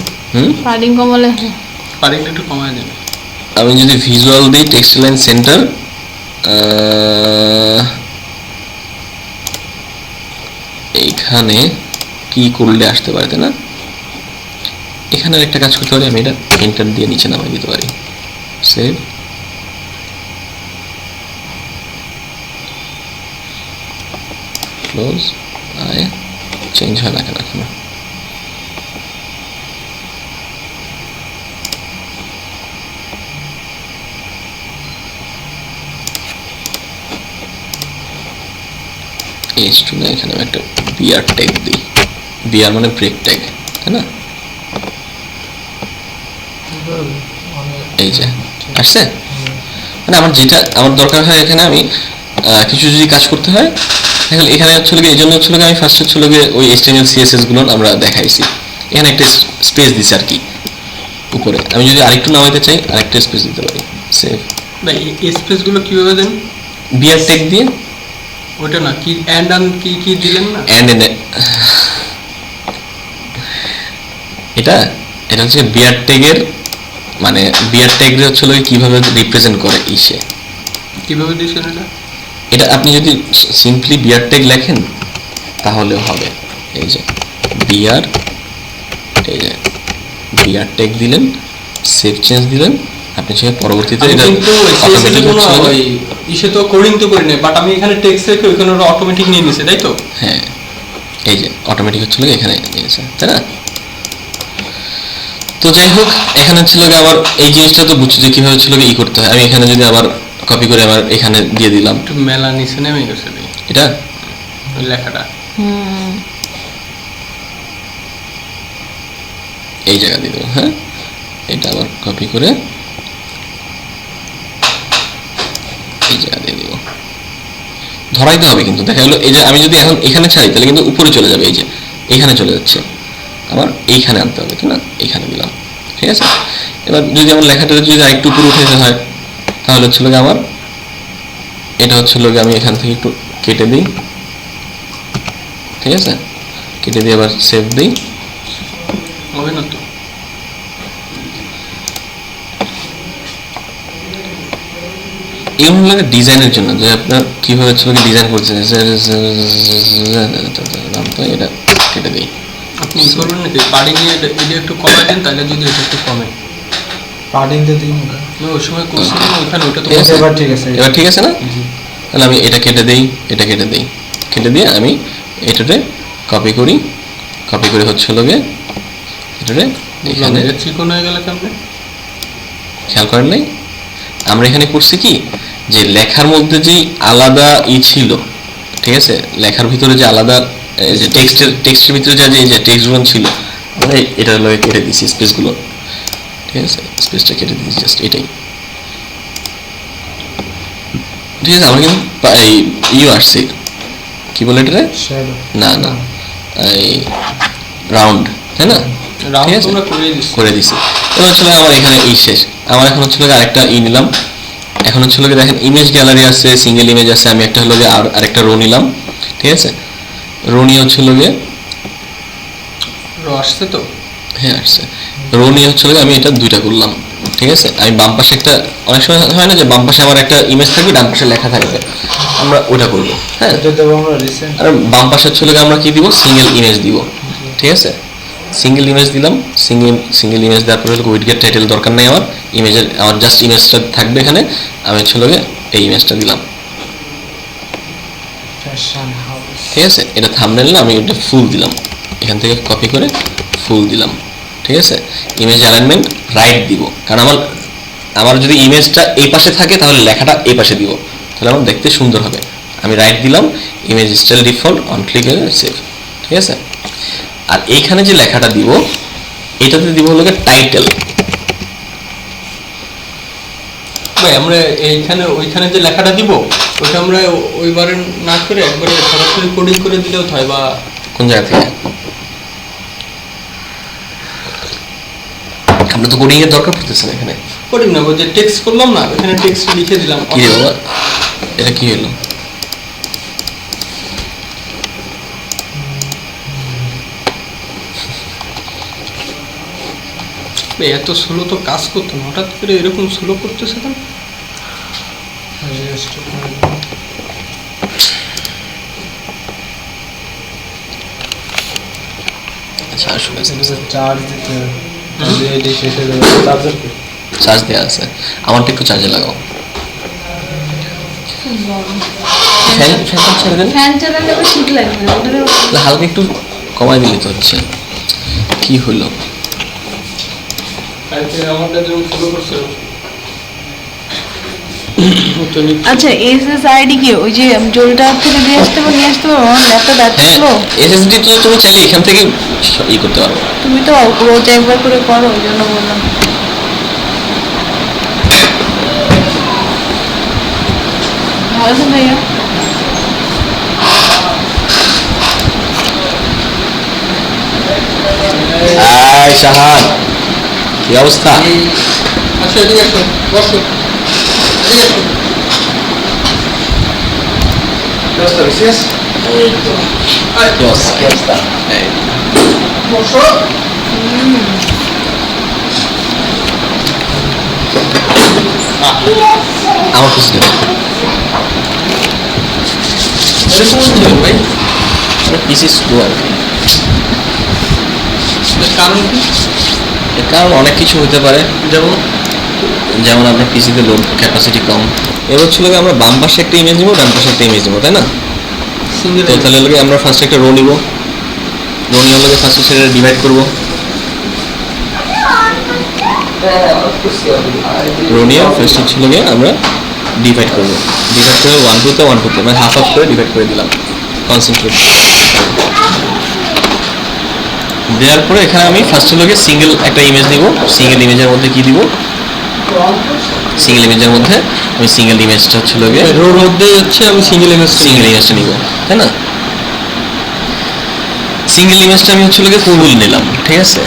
পাডিং কমালে পার্টিংটা একটু কমায় দেন। আমি যদি ভিজুয়াল দিই টেক্সট লাইন সেন্টার, এইখানে কি করলে আসতে পারে, তাই না? এখানে একটা কাজ করতে পারি, আমি এটা এন্টার দিয়ে নিচে নামিয়ে দিতে পারি, সেভ, ক্লোজ। আয় চেঞ্জ হয় না কেন এখনো? এইচ টু না, এখানে আমি একটা বিআর ট্যাগ দিই, বিআর মানে ব্রেক ট্যাগ, তাই না? এই যে আসছে, মানে আমার যেটা আমার দরকার হয়, এখানে আমি কিছু যদি কাজ করতে হয় তাহলে এখানে হচ্ছে এই জন্য হচ্ছে আমি ফার্স্ট হচ্ছে ওই HTML CSS গুলো আমরা দেখাইছি, এখানে একটা স্পেস দিছি আর কি উপরে। আমি যদি আরেকটু নামাইতে চাই আরেকটা স্পেস দিতে পারি, সেভ। ভাই এই স্পেস গুলো কিভাবে দেন? বিআর ট্যাগ দিয়ে। ওটা না, কি এন্ড অন কি কি দিলেন না? এন্ড এটা এটা হচ্ছে বিআর ট্যাগের, মানে বিআর ট্যাগ হচ্ছে কিভাবে রিপ্রেজেন্ট করে ইসে, কিভাবে দিছেন এটা? এটা আপনি যদি সিম্পলি বিআর ট্যাগ লেখেন তাহলেও হবে। এই যে বিআর, এই যে বিআর ট্যাগ দিলেন, সেভ চেঞ্জ দিলেন, আপনি সে পরবর্তীতে আমি এটা কিন্তু অটোমেটিক কোনো হচ্ছে। ওই ইসে তো কোডিং তো করি না, বাট আমি এখানে টেক্সট রেখে ওখানে ওটা অটোমেটিক নিয়ে নিছে, তাই তো? হ্যাঁ, এই যে অটোমেটিক হচ্ছিল এখানে নিয়েছে, তাই না? তো যাই হোক, এখানে ছিল আবার এই জিনিসটা তো বুঝছি যে কিভাবে ছিল করতে হয়। আমি এখানে যদি আবার কপি করে আবার এখানে দিয়ে দিলাম, একটু মেলা নিচে নেমে গেছে ভাই এটা ওই লেখাটা। এই জায়গা দিয়ে দেবো। হ্যাঁ, এটা আবার কপি করে এই জায়গা দিয়ে দিব। ধরাইতে হবে কিন্তু, দেখা গেলো এই যে আমি যদি এখন এখানে ছাড়ি তাহলে কিন্তু উপরে চলে যাবে, এই যে এইখানে চলে যাচ্ছে, আমার এইখানে আনতে হবে, তাই না? এইখানে দিলাম, ঠিক আছে। এবার যদি আমার লেখাটা যদি আরেকটু উপরে উঠাইতে হয় তাহলে হচ্ছিল গিয়ে আমার এটা হচ্ছিল গিয়ে আমি এখান থেকে একটু কেটে দিই, ঠিক আছে, কেটে দিয়ে আবার সেভ দিই। হবে না তো? এমন লাগে ডিজাইনের জন্য যে আপনার কিভাবে ছবি ডিজাইন করছেন, এটা কেটে দিই। আপনি কি করবেন নাকি পাড়ি নিয়ে এটা একটু কমাই দেন, তাহলে যদি এটা একটু কমে। পার্টিং তো দিন না। না ওই সময় করছিলাম ওখানে, ওটা তো ঠিক আছে, এবার ঠিক আছে। এবার ঠিক আছে না? তাহলে আমি এটা কেটে দেই, এটা কেটে দেই, কেটে দিয়ে আমি এটাতে কপি করি, কপি করে হচ্ছে লোকে এটাতে এখানে এটা চিকন হয়ে গেল কেমনে? খেয়াল করেন নাই? আমরা এখানে করছি কি যে লেখার মধ্যে যে আলাদা ছিল, ঠিক আছে, লেখার ভিতরে যে আলাদা যে টেক্সটের ভিতরে যে টেক্সটগুলো ছিল আমরা এটা লগে কেটে দিয়েছি স্পেসগুলো, ঠিক আছে, স্পেসটা কেটে দিয়েছি জাস্ট এটাই, ঠিক আছে। আমার কিন্তু ইউ আসছে, কি বলে এটা, শ্যাডো। না না এই রাউন্ড, তাই না? রাউন্ড ঠিক আছে, তোমরা করে দিচ্ছি। করে দিছি। এবার হচ্ছে আমার এখানে এই শেষ, আমার এখন হচ্ছে আরেকটা নিলাম। এখন হচ্ছে দেখেন ইমেজ গ্যালারি আছে, সিঙ্গেল ইমেজ আছে, আমি একটা হলো আরেকটা রো নিলাম, ঠিক আছে। রো নিয়ে হচ্ছে রো আসছে তো? হ্যাঁ আসছে। রো নিয়ে হচ্ছে আমি এটা দুইটা করলাম, ঠিক আছে। আমি বাম পাশে একটা, অনেক সময় হয় না যে বাম পাশে আমার একটা ইমেজ থাকবে, ডান পাশে লেখা থাকবে, আমরা ওটা করবো। হ্যাঁ, এটা দেবো আমরা রিসেন্ট। আর বাম পাশে হচ্ছে আমরা কি দিব, সিঙ্গেল ইমেজ দিব, ঠিক আছে। সিঙ্গেল ইমেজ দিলাম, সিঙ্গেল ইমেজ দেওয়ার পরে উইডগেট টাইটেল দরকার নেই আমার, ইমেজের আমার জাস্ট ইমেজটা থাকবে এখানে, আমি হচ্ছে এই ইমেজটা দিলাম, ফ্যাশন হাউস। ঠিক আছে। এটা থাম্বনেল না, আমি এটা ফুল দিলাম, এখান থেকে কপি করে ফুল দিলাম, ঠিক আছে। ইমেজ অ্যালাইনমেন্ট রাইট দিব, কারণ আমার যদি ইমেজটা এই পাশে থাকে তাহলে লেখাটা এই পাশে দিব, তাহলে আমার দেখতে সুন্দর হবে। আমি রাইট দিলাম, image style default, on click save, ঠিক আছে। আর এইখানে যে লেখাটা দিব এটাতে দিব হলো টাইটেল। ভাই আমরা এইখানে ওইখানে যে লেখাটা দিব ওটা আমরা ওইবারে না করে একবারে সরাসরি কোডিং করে দিলেও হয়, বা কোন জায়গা থেকে? আমরা তো কোডিং এর দরকার পড়তেছে না এখানে। কোডিং না, ওই যে টেক্সট করলাম না, এখানে টেক্সট লিখে দিলাম। কি রে বাবা, এটা কি হলো? ভাই এত স্লো তো কাজ করতো না, হঠাৎ করে এরকম স্লো করতেছে কেন? আচ্ছা আসলে চার্জ দিতে হবে। এটি শেষ হয়ে যাবে। চার্জার কি? চার্জ দেওয়া আছে, আমারটা একটু চার্জে লাগাও। ফ্যান ছেড়ে দেন, ফ্যান চালালে আবার শীত লাগবে না, ওটা হালকা একটু কমাই দিলে তো হচ্ছে। কি হলো? আমারটা যেমন স্লো করছে। আচ্ছা এসএসআইডি কি ওই যে জোলটা থেকে দিয়ে আসতে পারো, নিয়ে আসতে পারো, আমার ল্যাপটপ এত হ্যাঁ, স্লো। এসএসডি তো তুমি চাইলে এখান থেকে করতে পারো। তুমি তো রোজ একবার করে করো, ওই জন্য বললাম। ভালো আছেন ভাইয়া? আয় শাহান, কি অবস্থা? আচ্ছা এদিকে আসো, বসো, এদিকে আসো। কি অবস্থা? এই, বসো। আমার পিছনে এরকম ছিল ভাই, পিসি স্লো আর কি। এর কারণ কি? এর কারণ অনেক কিছু হতে পারে, যেমন যেমন আপনার পিসিতে লোড ক্যাপাসিটি কম। এবার ছিল আমরা বাম পাশে একটা ইমেজ নিব, ডান পাশে একটা ইমেজ নিব, তাই না? সিঙ্গেল তো তাহলে লোকে আমরা ফার্স্ট একটা রো নিব, রো নিয়ে লোকে ফার্স্ট সেটা ডিভাইড করব, রো নিয়ে ফার্স্ট হচ্ছে লোকে আমরা ডিভাইড করব, ডিভাইড করে 1 2 তে 1 2 তে মানে হাফ হাফ করে ডিভাইড করে দিলাম, কনসেন্ট্রেট। দেওয়ার পরে এখানে আমি ফার্স্ট হলো সিঙ্গেল একটা ইমেজ দিব। সিঙ্গেল ইমেজের মধ্যে কি দিব, সিঙ্গেল ইমেজের মধ্যে আমি সিঙ্গেল ইমেজটা হচ্ছে লোকে রোর মধ্যে হচ্ছে আমি সিঙ্গেল ইমেজ সিঙ্গেল ইমেজটা নিব, তাই না? সিঙ্গেল ইমেজটা আমি হচ্ছে লোকে ফুল নিলাম, ঠিক আছে?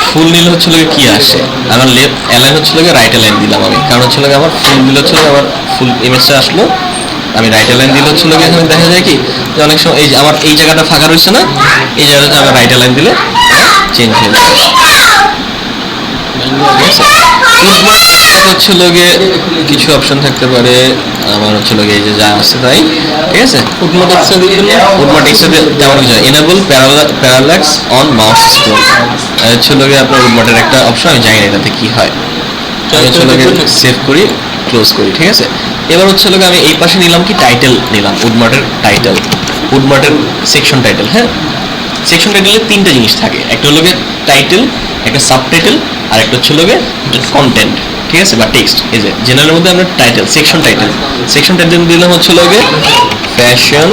ফুল নিলে হচ্ছে লোকে কি আসে, আমার লেফট অ্যালাইন হচ্ছে লোকে রাইট অ্যালাইন দিলাম আমি, কারণ হচ্ছে লোকে আমার ফুল দিলে হচ্ছে আমার ফুল ইমেজটা আসলো। আমি রাইট অ্যালাইন দিলে হচ্ছে লোকে এখানে দেখা যায় কি যে অনেক সময় এই যে আমার এই জায়গাটা ফাঁকা রয়েছে না, এই জায়গাটা আমার রাইট অ্যালাইন দিলে চেঞ্জ হয়ে যাবে, ঠিক আছে? হচ্ছে লোকে কিছু অপশন থাকতে পারে, আমার হচ্ছে লোকে এই যে যা আছে তাই, ঠিক আছে? উডমা টেক্সচার তেমন কিছু enable parallax on mouse scroll হচ্ছে লোকে আপনার উডমাটের একটা অপশন, আমি জানি না এটাতে কি হয়। আমি হচ্ছে লোকে সেভ করি, ক্লোজ করি, ঠিক আছে? এবার হচ্ছে লোকে আমি এই পাশে নিলাম কি টাইটেল নিলাম, উডমাটের টাইটেল, উডমাটের সেকশন টাইটেল। হ্যাঁ, সেকশন টাইটেলে তিনটা জিনিস থাকে, একটা হলো টাইটেল, একটা সাব টাইটেল, আর একটা হচ্ছে লোকে কন্টেন্ট, ঠিক আছে, বা টেক্সট। এই যে জেনারেলের মধ্যে আমরা টাইটেল, সেকশন টাইটেল দিলাম হচ্ছে লোকে ফ্যাশন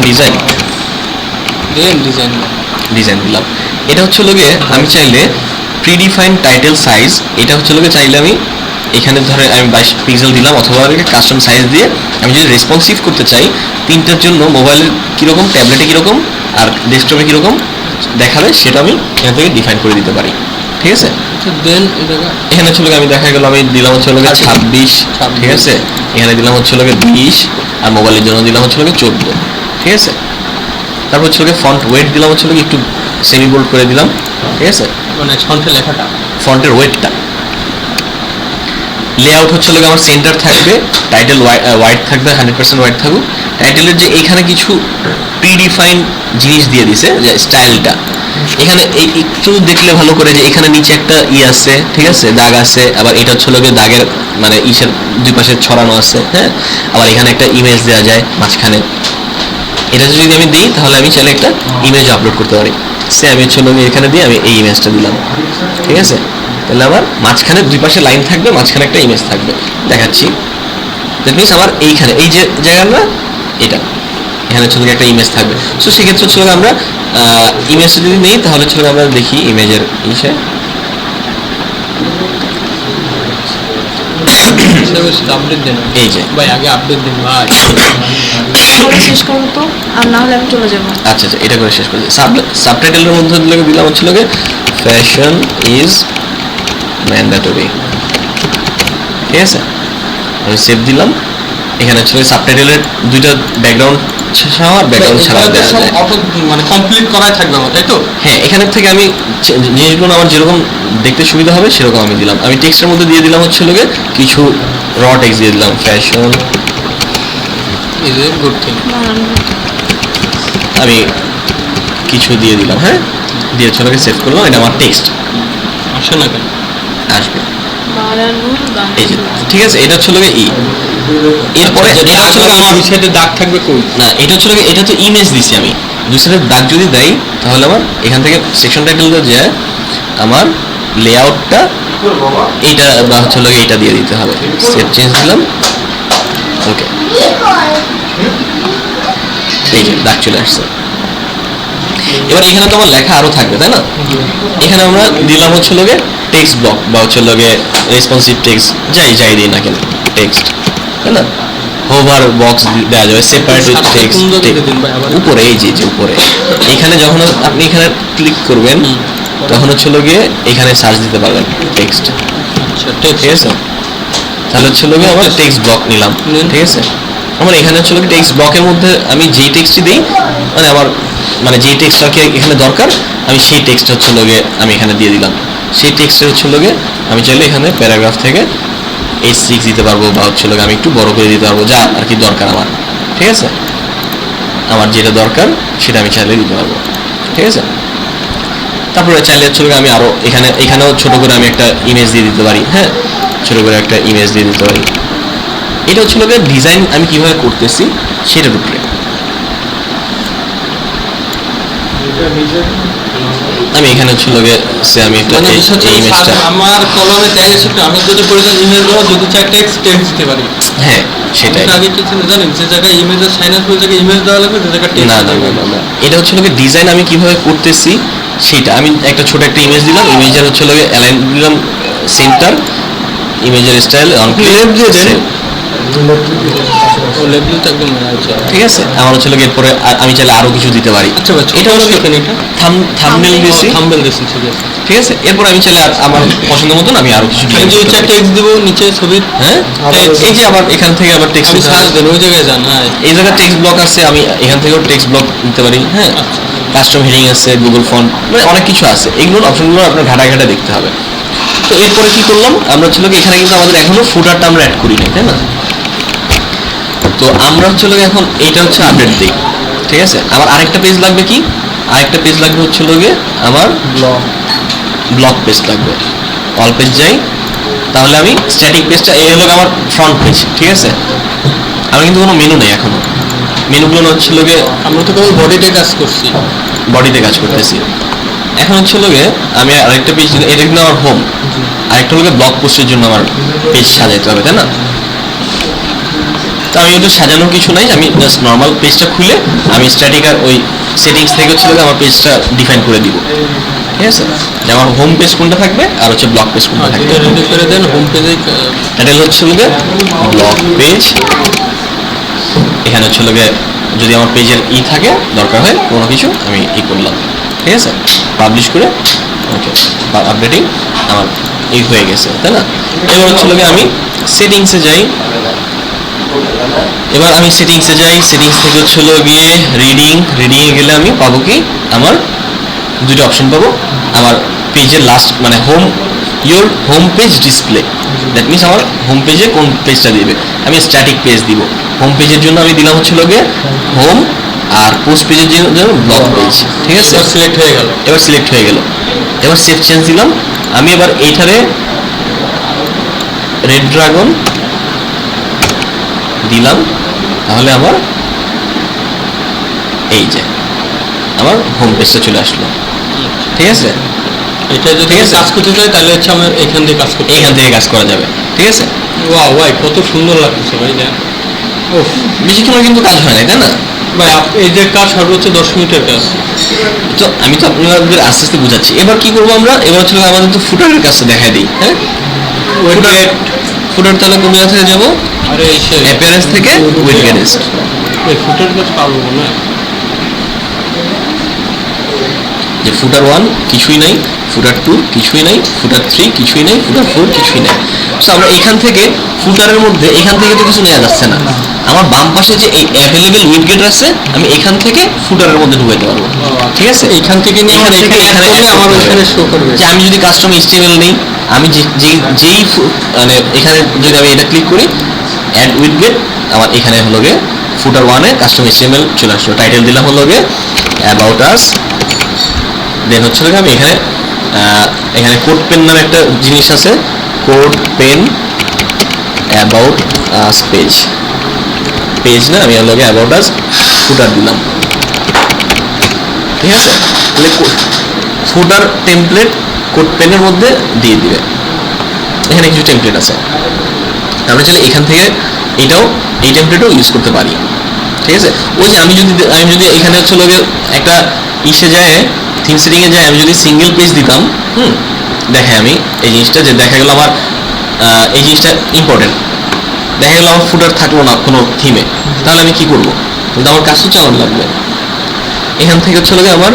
ডিজাইন ডিজাইন দিলাম। এটা হচ্ছে লোকে আমি চাইলে প্রিডিফাইন টাইটেল সাইজ, এটা হচ্ছে লোকে চাইলে আমি এখানে ধরে আমি 22 পিক্সেল দিলাম, অথবা কাস্টম সাইজ দিয়ে আমি যদি রেসপন্সিভ করতে চাই তিনটার জন্য মোবাইলের কীরকম, ট্যাবলেটে কীরকম আর ডেস্কটপে কীরকম দেখাবে সেটা আমি এখান থেকে ডিফাইন করে দিতে পারি, ঠিক আছে? দেন এখানে হচ্ছে আমি দেখা গেল আমি দিলাম হচ্ছে 26, ঠিক আছে? এখানে দিলাম হচ্ছে 20, আর মোবাইলের জন্য দিলাম হচ্ছে 14, ঠিক আছে? তারপর হচ্ছে ফন্ট ওয়েট দিলাম হচ্ছে একটু সেমি বোল্ড করে দিলাম, ঠিক আছে? মানে ফন্টের লেখাটা, ফন্টের ওয়েটটা। লেআউট হচ্ছে আমার সেন্টার থাকবে, টাইটেল হোয়াইট থাকবে, 100% হোয়াইট থাকুক। টাইটেলের যে এখানে কিছু প্রিডিফাইন জিনিস দিয়ে দিছে, যে স্টাইলটা এখানে একটু দেখলে ভালো করে যে এখানে নিচে একটা আছে, ঠিক আছে, দাগ আছে, আবার এটা হচ্ছে দাগের মানে ইসের দুই পাশে ছড়ানো আছে। হ্যাঁ, আবার এখানে একটা ইমেজ দেওয়া যায় মাঝখানে, এটা যদি আমি দিই তাহলে আমি চাইলে একটা ইমেজ আপলোড করতে পারি। সে আমি হচ্ছে এখানে দিয়ে আমি এই ইমেজটা দিলাম, ঠিক আছে? তাহলে আমার মাঝখানে দুই পাশে লাইন থাকবে, মাঝখানে একটা ইমেজ থাকবে, দেখাচ্ছি। দ্যাট মিনস আমার এইখানে এই যে জায়গাটা এটা এখানে হচ্ছে একটা ইমেজ থাকবে। সো সেক্ষেত্রে হচ্ছে আমরা ইমেজটা যদি নেই তাহলে হচ্ছে আমরা দেখি ইমেজের ইসে আপডেট দেন, এই যে ভাই আগে আপডেট দিন ভাই। শেষ করো তো, আর না হলে আমি চলে যাবো। আচ্ছা আচ্ছা, এটা করে শেষ করছি। সাবটাইটেলের মধ্যে দিলাম হচ্ছে ফ্যাশন ইজ ম্যান্ডেটরি, ঠিক আছে? আমি সেভ দিলাম। এখানে হচ্ছে সাবটাইটেলের দুইটা ব্যাকগ্রাউন্ড ছাড়া আর ব্যাকগ্রাউন্ড ছাড়া দেওয়া যায়, মানে কমপ্লিট করাই থাকবে আমার, তাই তো? হ্যাঁ, এখানের থেকে আমি জিনিসগুলো আমার যেরকম দেখতে সুবিধা হবে সেরকম আমি দিলাম। আমি টেক্সটের মধ্যে দিয়ে দিলাম হচ্ছে কিছু র টেক্সট দিয়ে দিলাম, fashion is a good thing. আমি কিছু দিয়ে দিলাম, হ্যাঁ, দিয়ে হচ্ছে সেভ করলাম। এটা আমার টেক্সট আসে না কেন? আসবে, বাড়ানোর এই যে, ঠিক আছে? এটা হচ্ছে এরপরে এটা হচ্ছে আমার দুই সাইডে দাগ থাকবে কই? না, এটা হচ্ছে এটা তো ইমেজ দিছি আমি, দুই সাইডে দাগ যদি দেই তাহলে আমার এখান থেকে সেকশন টাইটেলটা যে আমার লেআউটটা এইটা বা হচ্ছে এইটা দিয়ে দিতে হবে। সেভ চেঞ্জ দিলাম, ওকে, এই যে দাগ চলে আসছে। এবার এখানে তো আমার লেখা আরো থাকবে, তাই না? এখানে আমরা দিলাম হচ্ছে টেক্সট ব্লক বা হচ্ছে রেসপন্সিভ টেক্সট, যাই দিই না কেন টেক্সট, তাই না? হোভার বক্স দেওয়া যাবে, সেপারেট টেক্সট উপরে, এই যে উপরে এখানে যখন আপনি এখানে ক্লিক করবেন তখন হচ্ছে এখানে সার্চ দিতে পারবেন টেক্সট, ঠিক আছে? তাহলে হচ্ছে আমার টেক্সট ব্লক নিলাম, ঠিক আছে? আমার এখানে হচ্ছে টেক্সট ব্লকের মধ্যে আমি যেই টেক্সটই দিই, মানে আমার মানে যেই টেক্সটটাকে এখানে দরকার আমি সেই টেক্সট হচ্ছে আমি এখানে দিয়ে দিলাম। সেই টেক্সটের হচ্ছে আমি চাইলে এখানে প্যারাগ্রাফ থেকে H6 দিতে পারবো, বা হচ্ছে আমি একটু বড় করে দিতে পারবো, যা আর কি দরকার আমার, ঠিক আছে? আমার যেটা দরকার সেটা আমি চাইলে দিতে পারবো, ঠিক আছে? তারপরে চাইলে হচ্ছে আমি আরো এখানেও ছোট করে আমি একটা ইমেজ দিয়ে দিতে পারি, হ্যাঁ, ছোট করে একটা ইমেজ দিয়ে দিতে পারি। এটা হচ্ছে ডিজাইন আমি কিভাবে করতেছি সেটার উপরে। আমি এখানে হচ্ছে আমি একটা ইমেজটা আমার কলমে ট্যাগ এসে আমি যদি প্রয়োজন ইমেজ দেবো, যদি চাই টেক্সট দিতে পারি। হ্যাঁ, সেটাই। আগে কি ছিল জানেন, যে জায়গায় ইমেজের সাইন আসবে ওই জায়গায় ইমেজ দেওয়া লাগবে, যে জায়গায় টেক্সট না না না না না, এটা হচ্ছে লোকে ডিজাইন আমি কিভাবে করতেছি সেটা। আমি একটা ছোট একটা ইমেজ দিলাম, ইমেজের হচ্ছে লোকে অ্যালাইন দিলাম সেন্টার, ইমেজের স্টাইল অন Left দিয়ে দেন। ও লেভেল তো একদম আচ্ছা। ঠিক আছে। আমার হচ্ছে লোকে এরপরে আমি চাইলে আরো কিছু দিতে পারি। আচ্ছা ভাই, এটা হলো এখানে এটা থাম্বনেল দিয়েছি, থাম্বনেল দিয়েছি, ঠিক আছে। ঠিক আছে। এরপর আমি চাইলে আমার পছন্দ মতন আমি আরো কিছু আমি যে ডিজাইন টেক্সট দিব নিচে ছবির, হ্যাঁ এই যে আবার এখান থেকে আবার টেক্সট আমি সার্চ দেন ওই জায়গায় যান। হ্যাঁ, এই জায়গায় টেক্সট ব্লক আছে, আমি এখান থেকেও টেক্সট ব্লক দিতে পারি। হ্যাঁ, কাস্টম হেডিং আছে, গুগল ফন্ট, মানে অনেক কিছু আছে। এইগুলোর অপশনগুলো আপনার ঘাটায় ঘাটায় দেখতে হবে। তো এরপরে কি করলাম আমরা, ছিল কি এখানে কিন্তু আমাদের এখনো ফুটারটা আমরা অ্যাড করি নাই, তাই না? তো আমরা হচ্ছে লোক এখন এইটা হচ্ছে আপডেট দিই, ঠিক আছে। আমার আরেকটা পেজ লাগবে, কি আরেকটা পেজ লাগবে হচ্ছে লোকে আমার ব্লক পেজ লাগবে। অল পেজ যাই, তাহলে আমি স্ট্যাটিক পেজটা, এই হলো আমার ফ্রন্ট পেজ, ঠিক আছে। আমি কিন্তু কোনো মেনু নেই এখনো, মেনুগুলো হচ্ছে লোকে আমরা তো কেবল বডিতে কাজ করছি। বডিতে কাজ করতেছি। এখন হচ্ছে লোকে আমি আরেকটা পেজ, এটা কিন্তু আমার হোম, আরেকটা লোকে ব্লগ পোস্টের জন্য আমার পেজ সাজাইতে হবে, তাই না? তো আমি একটু সাজানোর কিছু নাই, আমি জাস্ট নর্মাল পেজটা খুলে আমি স্ট্যাটিক আর ওই সেটিংস থেকে হচ্ছে লোকে আমার পেজটা ডিফাইন করে দিব, ঠিক আছে। যে আমার হোম পেজ কোনটা থাকবে আর হচ্ছে ব্লগ পেজ কোনটা থাকবে। রেডি করে দেন হোম পেজে। টাইটেল হচ্ছে লোকে ব্লগ পেজ। এখানে হচ্ছে লোকে যদি আমার পেজের থাকে দরকার হয় কোনো কিছু, আমি করলাম, ঠিক আছে। পাবলিশ করে ওকে আপডেটিং আমার হয়ে গেছে, তাই না? এবার হচ্ছে লোকে আমি সেটিংসে যাই। এবার আমি সেটিংসে যাই, সেটিংস থেকে হচ্ছে গিয়ে রিডিংয়ে গেলে আমি পাবো কি, আমার দুটো অপশন পাবো। আমার পেজের লাস্ট মানে home page display, that means আমার হোম পেজে কোন পেজটা দিবে। আমি স্ট্যাটিক পেজ দিব। হোম পেজের জন্য আমি দিলাম হচ্ছে গিয়ে হোম, আর পোস্ট পেজের জন্য ব্লগ পেজ, ঠিক আছে। সিলেক্ট হয়ে গেল। এবার সিলেক্ট হয়ে গেল। এবার সেভ চেঞ্জ দিলাম। আমি এবার এইখানে রেড ড্রাগন দিলাম, তাহলে আমার এই যে আমার হোম পেজটা চলে আসলো, ঠিক আছে। এটা যদি ঠিক আছে। কাজ করতে চাই তাহলে হচ্ছে আমার এখান থেকে কাজ করতে এইখান থেকে কাজ করা যাবে, ঠিক আছে। ওয়াও ভাই, কত সুন্দর লাগছে ভাই। দেখ ও বেশিক্ষণ কিন্তু কাজ হয় না, তাই না? ভাই, এই যে কাজ সর্বোচ্চ 10 মিনিটের কাজ। তো আমি তো আপনাদের আস্তে আস্তে বুঝাচ্ছি। এবার কি করবো আমরা, এবার হচ্ছে আমাদের তো ফুটারের কাজটা দেখাই দিই। হ্যাঁ, ফুটার তাহলে কোন জায়গা থেকে যাবো? আরে এই অ্যাপিয়ারেন্স থেকে উইডগেটেস্ট। এই ফুটের কাজ পারবো না। যে ফুটার 1 কিছুই নাই, ফুটার 2 কিছুই নাই, ফুটার 3 কিছুই নাই, ফুটার 4 কিছুই নাই। সো আমরা এখান থেকে ফুটারের মধ্যে এখান থেকে তো কিছু নেওয়া যাচ্ছে না। আমার বাম পাশে যে এই অ্যাভেলেবেল উইডগেট আছে, আমি এখান থেকে ফুটারের মধ্যে ঢুকাইতে পারবো, ঠিক আছে। এখান থেকে নিয়ে আমার এখানে এখানে add আমার করতে ওখানে হবে। শো করবে। যে আমি যদি কাস্টম HTML নেই, আমি যেই মানে এখানে যদি আমি এটা ক্লিক করি অ্যাড উইডগেট, আমার এখানে হলো গিয়ে ফুটার 1-এ কাস্টম HTML চলে আসলো। টাইটেল দিলাম হলো গিয়ে অ্যাবাউট আস। দেন হচ্ছে আমি এখানে কোড পেন নামে একটা জিনিস আছে, code pen about us page না, আমি হলো গিয়ে অ্যাবাউট আস ফুটার দিলাম, ঠিক আছে। তাহলে ফুটার টেমপ্লেট কোড পেনের মধ্যে দিয়ে দিবে। এখানে কিছু টেমপ্লেট আছে, আমরা চাইলে এখান থেকে এই টেমপ্লেটও ইউজ করতে পারি, ঠিক আছে। ওই যে আমি যদি এখানে হচ্ছে লোকে একটা যায় থিম সেটিং এ যায়, আমি যদি সিঙ্গেল পেজ দিতাম, দেখে আমি এই জিনিসটা যে দেখা গেল আমার এই জিনিসটা ইম্পর্টেন্ট, দেখা গেল আমার ফুটার থাকলো না কোনো থিমে, তাহলে আমি কি করবো? কিন্তু আমার কাজ তো চালানো লাগবে। এখান থেকে হচ্ছে লোকে আমার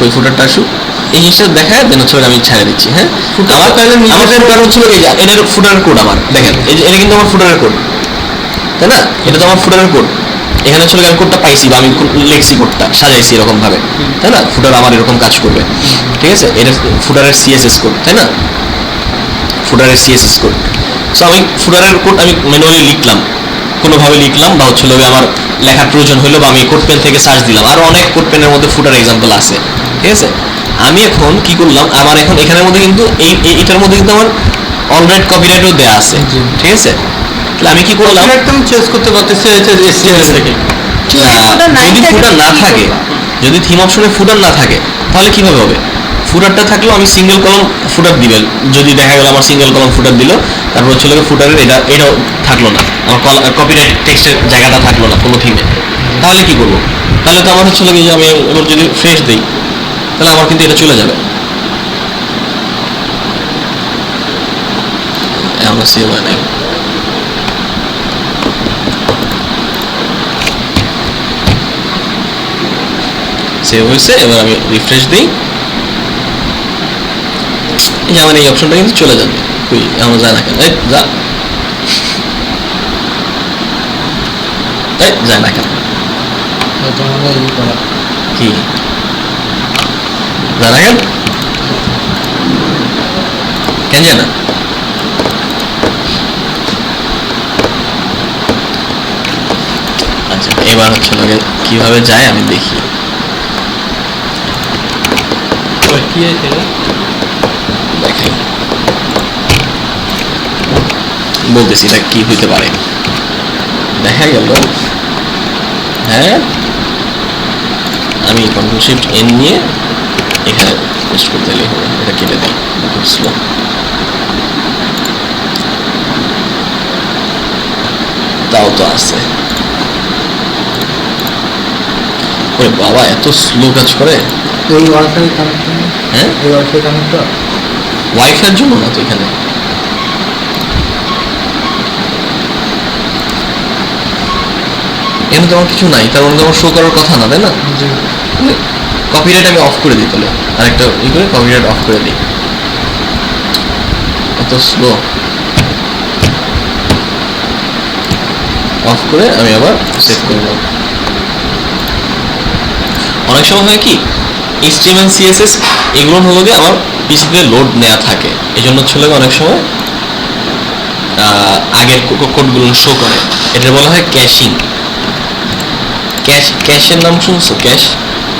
ওই ফুটারটা আসুক, এই জিনিসটা দেখায়, দেন হচ্ছে আমি ছেড়ে দিচ্ছি। হ্যাঁ, আমার ফুটার হচ্ছে এটার ফুটারের কোড আমার দেখেন, এই যে এটা কিন্তু আমার ফুটারের কোড, তাই না? এটা তো আমার ফুটারের কোড। এখানে হচ্ছে আমি কোডটা পাইছি বা আমি লেখছি কোডটা সাজাইছি এরকম ভাবে, তাই না? ফুটার আমার এরকম কাজ করবে, ঠিক আছে। এটা ফুটারের CSS কোড, তাই না? ফুটারের CSS কোড। সো আমি ফুটারের কোড আমি ম্যানুয়ালি লিখলাম, কোনোভাবে লিখলাম, বা হচ্ছে আমার লেখার প্রয়োজন হলো, বা আমি কোড পেন থেকে সার্চ দিলাম। আরো অনেক কোড পেনের মধ্যে ফুটার এক্সাম্পল আছে, ঠিক আছে। আমি এখন কি করলাম, আমার এখন এখানের মধ্যে কিন্তু এটার মধ্যে কিন্তু আমার অলরাইট কপিরাইটও দেওয়া আছে, ঠিক আছে। তাহলে আমি কি করলাম, একদম চেঞ্জ করতে পারতেছে HTML থেকে। যদি ফুটার না থাকে, যদি থিম অপশনে ফুটার না থাকে, তাহলে কিভাবে হবে? ফুটারটা থাকলেও আমি সিঙ্গেল কলম ফুটার দিবেন, যদি দেখা গেল আমার সিঙ্গেল কলম ফুটার দিল, তারপর হচ্ছে ফুটারের এটাও থাকলো না, আমার কপিরাইট টেক্সটের জায়গাটা থাকলো না কোনো থিমে, তাহলে কি করবো? তাহলে তো আমার হচ্ছে যে আমি এবার যদি ফ্রেশ দিই তাহলে আমার কিন্তু এটা চলে যাবে। আমরা সেভ হয় নাই, সেভ হয়েছে। এবার আমি রিফ্রেশ দিই, এই যে আমার এই অপশনটা কিন্তু চলে যাবে। কই আমার যায় না কেন? এই যা, এই যায় না কেন? এটা মনে হয় ই করা। কি যায় না কেন? কেন যায় না? আচ্ছা এবার হচ্ছে কিভাবে যায় আমি দেখি। কি আছে না? দেখাই, বলতেছি এটা কি হইতে পারে। দেখা গেল, হ্যাঁ আমি কন্ট্রোল শিফট এন নিয়ে এখানে পেস্ট করতে গেলে হবে, এটা কেটে দিই, খুব স্লো। তাও তো আছে, ওরে বাবা এত স্লো কাজ করে। এই ওয়াইফাই কানেক্টর, হ্যাঁ এই ওয়াইফাই কানেক্টর ওয়াইফাইয়ের জন্য না তো, এখানে এখানে তো আমার কিছু নাই, তার মানে তো আমার শো করার কথা না, তাই না? কপিরাইট আমি অফ করে দিই, তাহলে আরেকটা ই করে কপিরাইট অফ করে দিই। এত স্লো, অফ করে আমি আবার সেভ করব। অনেক সময় হয় কি HTML CSS এগুলো হলো গিয়ে আমার পিসিতে লোড নেওয়া থাকে, এই জন্য হচ্ছে অনেক সময় আগের কোডগুলো শো করে, এটা বলা হয় ক্যাশিং। ক্যাশের নাম শুনছো?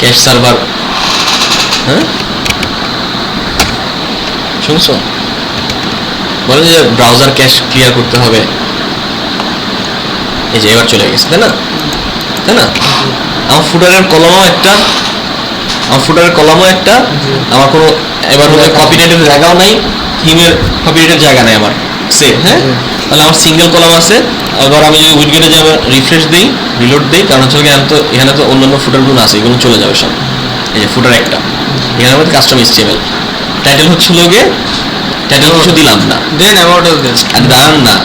ক্যাশ সার্ভার, হ্যাঁ শুনছো? বলে যে ব্রাউজার ক্যাশ ক্লিয়ার করতে হবে, এই যে এবার চলে গেছে, তাই না? তাই না? আমার ফুটারের কলমও একটা, আমার কোনো এবার হচ্ছে কপিরাইটের জায়গাও নাই, থিমের কপিরাইটের জায়গা নাই আমার, সেভ। হ্যাঁ, তাহলে আমার সিঙ্গেল কলম আছে। এবার আমি যদি উইডগেটে যাবো, রিফ্রেশ দিই, রিলোড দিই, কারণ হচ্ছে এখানে তো অন্যান্য ফুটারগুলো আছে, এগুলো চলে যাবে সব। এই যে ফুটার একটা, এখানের মধ্যে কাস্টম HTML, টাইটেল হচ্ছে টাইটেল কিছু দিলাম না, দেন অ্যাবাউট আস দেন। আর দাঁড়ান না,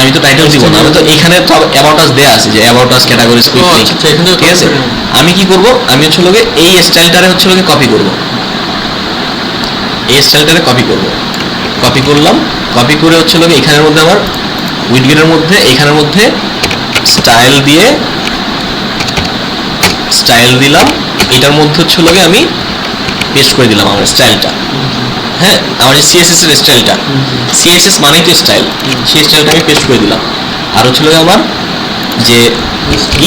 আমি তো টাইটেল দিব না, আমি তো এখানে তো অ্যাবাউট আস দেয়া আছে, যে about us categories quick link, ঠিক আছে? আমি কি করব, আমি হচ্ছে এই স্টাইলটারে হচ্ছে কপি করব, এই স্টাইলটারে কপি করব, কপি করলাম, কপি করে হচ্ছে এখানের মধ্যে আমার উইডগেটের মধ্যে এখানের মধ্যে স্টাইল দিলাম, এটার মধ্যে হচ্ছে আমি পেস্ট করে দিলাম আমার স্টাইলটা। হ্যাঁ, আমার যে CSS এর স্টাইলটা, CSS মানেই তো স্টাইল, সেই স্টাইলটা আমি পেস্ট করে দিলাম। আর হচ্ছে আমার যে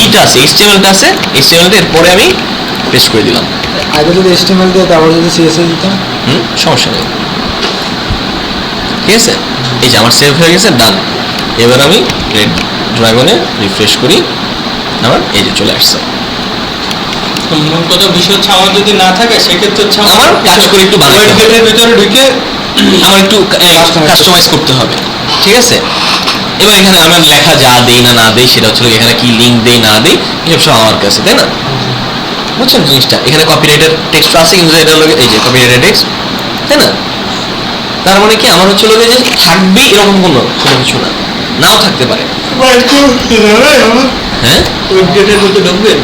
ইটা আছে, HTML-টা আছে, HTML-টা এরপরে আমি পেস্ট করে দিলাম। আগে যদি HTML দিয়ে তারপর যদি CSS দিতাম, সমস্যা নেই, ঠিক আছে? এই যে আমার সেভ হয়ে গেছে, ডান। এবার আমি রেড ড্রাগনে রিফ্রেশ করি, আমার এই যে চলে আসছে। মূল কথা বিষয় হচ্ছে আমার যদি না থাকে সেক্ষেত্রে হচ্ছে আমার কাজ করে একটু বানাতে হবে, ওয়েবগেটের ভিতরে ঢুকে আমার একটু কাস্টমাইজ করতে হবে, ঠিক আছে? এবার এখানে আমার লেখা যা দেই না দেই সেটা হচ্ছে এখানে কি লিঙ্ক দেই না দেই এসব সব আমার কাছে, তাই না? বুঝছেন জিনিসটা? এখানে কপিরাইটের টেক্সট আছে, কিন্তু এটা হলো এই যে কপিরাইটের টেক্সট, তাই না? তার মানে কি আমার হচ্ছে যে থাকবে এরকম কোনো কিছু না, নাও থাকতে পারে। হ্যাঁ ওয়েবগেটের মধ্যে ঢুকবেন,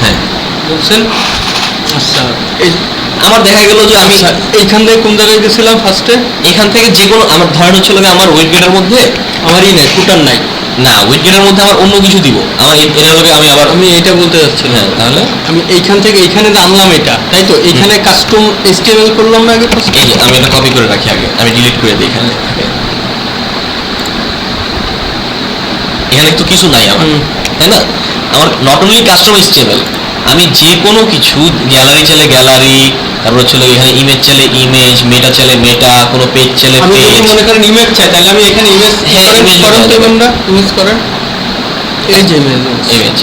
হ্যাঁ বুঝছেন? আচ্ছা, এই আমার দেখা গেল যে আমি এইখান থেকে কোন জায়গায় গেছিলাম ফার্স্টে? এখান থেকে যে কোনো আমার ধরেন হচ্ছে আমার উইডগেটের মধ্যে আমারই নাই, ফুটার নাই। না, উইডগেটের মধ্যে আমার অন্য কিছু দিব, আমার এটার লগে আমি আবার আমি এটা বলতে যাচ্ছি না, হ্যাঁ, তাহলে আমি এইখান থেকে এইখানে আনলাম এটা, তাই তো? এইখানে কাস্টম HTML করলাম না আগে first? এই যে আমি এটা কপি করে রাখি আগে, আমি ডিলিট করে দিই এখানে থেকে। এখানে তো কিছু নাই আমার, তাই না? আমার নট অনলি কাস্টম HTML, আমি যে কোনো কিছু গ্যালারি চাইলে গ্যালারি, তারপর হচ্ছে এখানে ইমেজ চাইলে ইমেজ, মেটা চাইলে মেটা, কোনো পেজ চাইলে আমি যদি পেজ। মনে করেন ইমেজ চাই, তাহলে আমি এখানে ইমেজ হ্যাঁ, image করেন তো, দেওয়া যাবে। ইমেজ করেন, এই যে ইমেজ। ইমেজ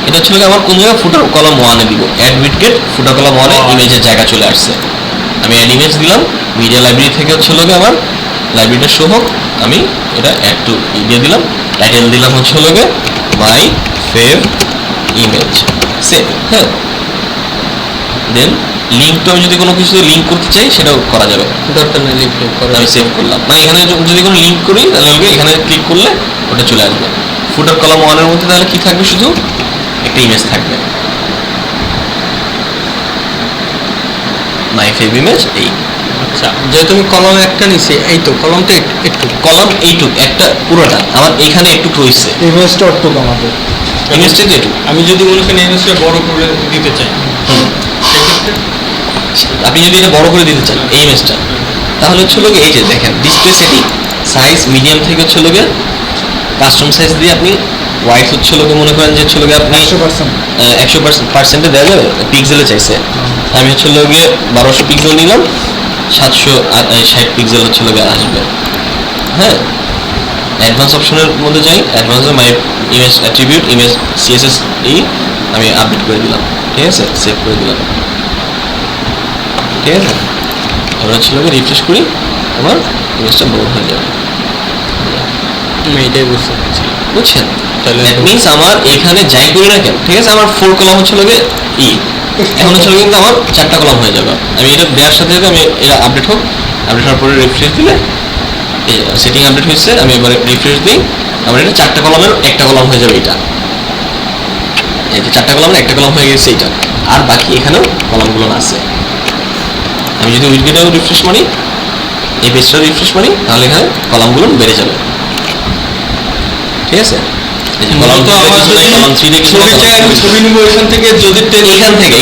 এটা হচ্ছে আমার কোন জায়গায় ফুটার কলাম 1-এ দিব, অ্যাড উইডগেট ফুটার কলাম 1-এ ইমেজের জায়গা চলে আসছে। আমি অ্যাড ইমেজ দিলাম, মিডিয়া লাইব্রেরি থেকে হচ্ছে লোকে আমার লাইব্রেরিটা শো হোক, আমি এটা অ্যাড টু দিয়ে দিলাম, টাইটেল দিলাম হচ্ছে লোকে মাই ফেভ ইমেজ, সেভ। হ্যাঁ, দেন লিঙ্কটা আমি যদি কোনো কিছু লিঙ্ক করতে চাই সেটাও করা যাবে, দরকার নেই লিখে আমি সেভ করলাম। মানে এখানে যদি কোনো লিঙ্ক করি তাহলে ওকে এখানে ক্লিক করলে ওটা চলে আসবে। ফুটার কলাম 1 এর মধ্যে তাহলে কি থাকবে, শুধু একটা ইমেজ থাকবে, মাই ফেভ ইমেজ। এই আচ্ছা, যেহেতু আমি কলম একটা নিছি, এই তো কলম তো একটু কলাম এইটুক একটা পুরোটা আমার এখানে একটু রয়েছে, ইমেজটা অটুক আমাদের। ইমেজটা তো একটু। আমি যদি মনে করেন ইমেজটা বড় করে দিতে চাই, সেক্ষেত্রে আপনি যদি এটা বড় করে দিতে চান এই ইমেজটা, তাহলে হচ্ছে লোকে এই যে দেখেন ডিসপ্লে সেটিং সাইজ মিডিয়াম থেকে হচ্ছে লোকে কাস্টম সাইজ দিয়ে আপনি ওয়াইড হচ্ছে লোকে মনে করেন যে হচ্ছে লোকে আপনি 100%। 100% দেওয়া যাবে, পিক্সেলে চাইছে। আমি হচ্ছে লোকে 1200 পিক্সেল নিলাম, 760 পিক্সেল হচ্ছে লোকে আসবে। হ্যাঁ, অ্যাডভান্স অপশনের মধ্যে যাই, অ্যাডভান্সে my image attribute image CSS আমি আপডেট করে দিলাম, ঠিক আছে, সেভ করে দিলাম, ঠিক আছে। এবার হচ্ছে লোকে রিফ্রেশ করি, আমার ইমেজটা বড় হয়ে যাবে, আমি এটাই বুঝতে পারছি। বুঝছেন? তাহলে দ্যাট মিনস আমার এখানে যাই করি না কেন, ঠিক আছে, আমার 4 কলাম হচ্ছে লোকে এখন হচ্ছে লোকে কিন্তু আমার 4টা কলাম হয়ে যাবে। আমি এটা দেওয়ার সাথে সাথে আমি এটা আপডেট হোক, আপডেট হওয়ার পরে রিফ্রেশ দিলে সেটিং আপডেট হয়েছে, আমি এবারে রিফ্রেশ দিই, আমার এটা 4টা কলামের একটা কলাম হয়ে যাবে। এটা এই যে 4টা কলামের একটা কলাম হয়ে গেছে এটা, আর বাকি এখানেও কলামগুলো আছে। আমি যদি উইডগেটাও রিফ্রেশ মারি, এই পেজটাও রিফ্রেশ মারি, তাহলে এখানে কলামগুলো বেড়ে যাবে, ঠিক আছে। এই যে কলাম তো আমার যদি কলাম 3 দেখি ছবি চাই, আমি ছবি নিব এখান থেকে, যদি এখান থেকে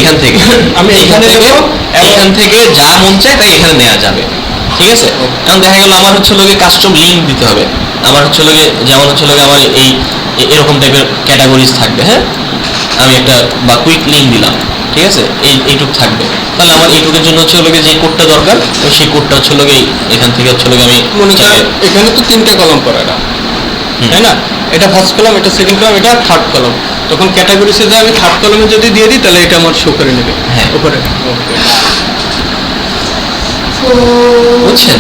আমি এখানে থেকে যাবো, এখান থেকে যা মন চায় তাই এখানে নেওয়া যাবে, ঠিক আছে। এখন দেখা গেল আমার হচ্ছে লোকে কাস্টম লিঙ্ক দিতে হবে, আমার হচ্ছে লোকে যেমন হচ্ছে লোকে আমার এই এরকম টাইপের ক্যাটাগরিজ থাকবে। হ্যাঁ, আমি একটা বা কুইক লিঙ্ক দিলাম, ঠিক আছে, এইটুক থাকবে, তাহলে আমার এইটুকের জন্য হচ্ছে লোকে যে কোডটা দরকার ওই সেই কোডটা হচ্ছে লোকে এখান থেকে হচ্ছে লোকে আমি মনে করেন এখানে তো 3টে কলম করা এটা, তাই না? এটা ফার্স্ট কলম, এটা সেকেন্ড কলম, এটা থার্ড কলম। তখন ক্যাটাগরিসে যা আমি থার্ড কলমে যদি দিয়ে দিই তাহলে এটা আমার শো করে নেবে হ্যাঁ। উপরে। বুঝছেন?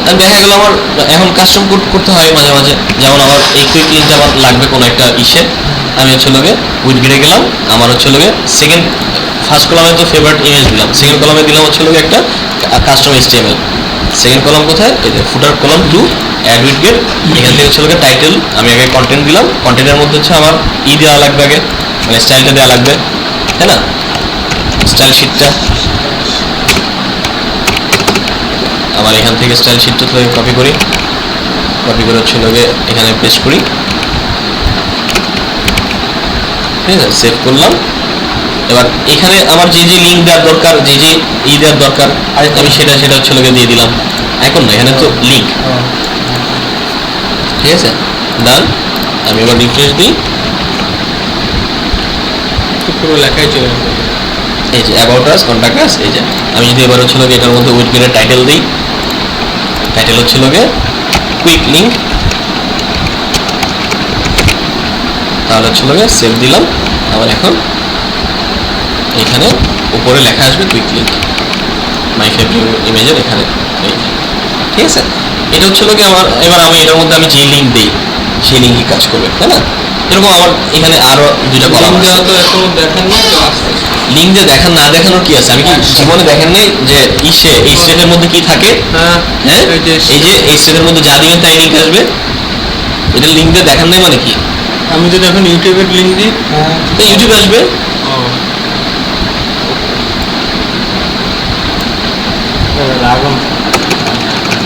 আর দেখা গেল আমার এখন কাস্টম কোড করতে হয় মাঝে মাঝে, যেমন আমার এই কুইক লিঙ্কটা আমার লাগবে কোনো একটা ইসে, আমি হচ্ছে লোকে উইডগেটে গেলাম, আমার হচ্ছে লোকে ফার্স্ট কলামে তো ফেভারিট ইমেজ দিলাম, সেকেন্ড কলামে দিলাম হচ্ছে লোকে একটা কাস্টম HTML, সেকেন্ড কলাম কোথায়, এই যে ফুটার কলাম 2 অ্যাড উইডগেট, এখান থেকে হচ্ছে লোকে টাইটেল আমি আগে কন্টেন্ট দিলাম, কন্টেন্টের মধ্যে হচ্ছে আমার দেওয়া লাগবে আগে, মানে স্টাইলটা দেওয়া লাগবে, তাই না, স্টাইল শিটটা আমার এখান থেকে স্টাইল শিটটা থেকে কপি করে হচ্ছে লোকে এখানে পেস্ট করি, ঠিক আছে, সেভ করলাম। এবার এখানে আমার যে যে লিঙ্ক দেওয়ার দরকার, যে যে দেওয়ার দরকার আমি সেটা হচ্ছে লোকে দিয়ে দিলাম। এখন না, এখানে তো লিঙ্ক, ঠিক আছে, ডান। আমি এবার রিফ্রেশ দিই, পুরো লেখাই চলে যাবে। এই যে অ্যাবাউট আস, কন্ট্যাক্ট আস, এই যে আমি যদি এবার হচ্ছে লোকে এটার মধ্যে উইডগেটের টাইটেল দিই, টাইটেল হচ্ছে লোকে কুইক লিঙ্ক, তাহলে হচ্ছে লোকে সেভ দিলাম। আবার এখন এখানে উপরে লেখা আসবে কুইক লিঙ্ক মাই ফেভারিট ইমেজের এখানে, এই যে, ঠিক আছে। এটা হচ্ছে লোকে আমার, এবার আমি এটার মধ্যে আমি যে লিঙ্ক দিই সেই লিঙ্কই কাজ করবে, তাই না। এরকম আমার এখানে আরো 2টা কলাম লিঙ্ক আছে। দেওয়া তো এখনো দেখান না, তো আস্তে আস্তে। লিঙ্ক দিয়ে দেখান না দেখানোর কি আছে, আমি কি জীবনে দেখেন নাই যে এই স্টেপের মধ্যে কি থাকে, হ্যাঁ, হ্যাঁ, এই যে এই যে এই স্টেপের মধ্যে যা দিবেন তাই লিঙ্ক আসবে, এটা লিঙ্ক দিয়ে দেখান নাই মানে কি, আমি যদি এখন ইউটিউবের লিঙ্ক দিই, ইউটিউব আসবে।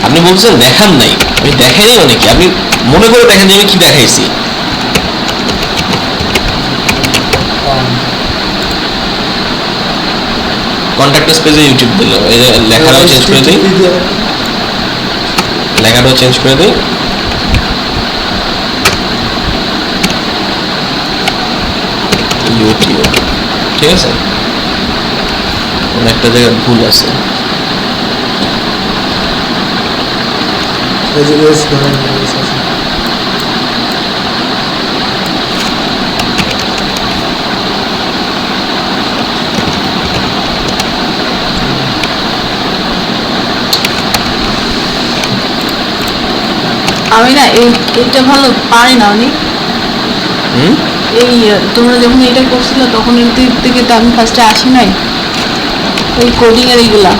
আপনি বলছেন দেখান নাই, আমি দেখাই নাই মানে কি, আপনি মনে করে দেখেন যে আমি কি দেখাইছি। কন্ট্যাক্ট পেজে ইউটিউব দিল, এই যে লেখাটাও চেঞ্জ করে দিই, লেখাটাও চেঞ্জ করে দিই, ইউটিউব, ঠিক আছে, একটা জায়গায় ভুল আছে। আমি না এইটা ভালো পারি না অনেক। হুম এই তোমরা যখন এটা করছিলে তখন এর দিক থেকে তো আমি ফার্স্টে আসি নাই, ওই কোডিং এর এইগুলা।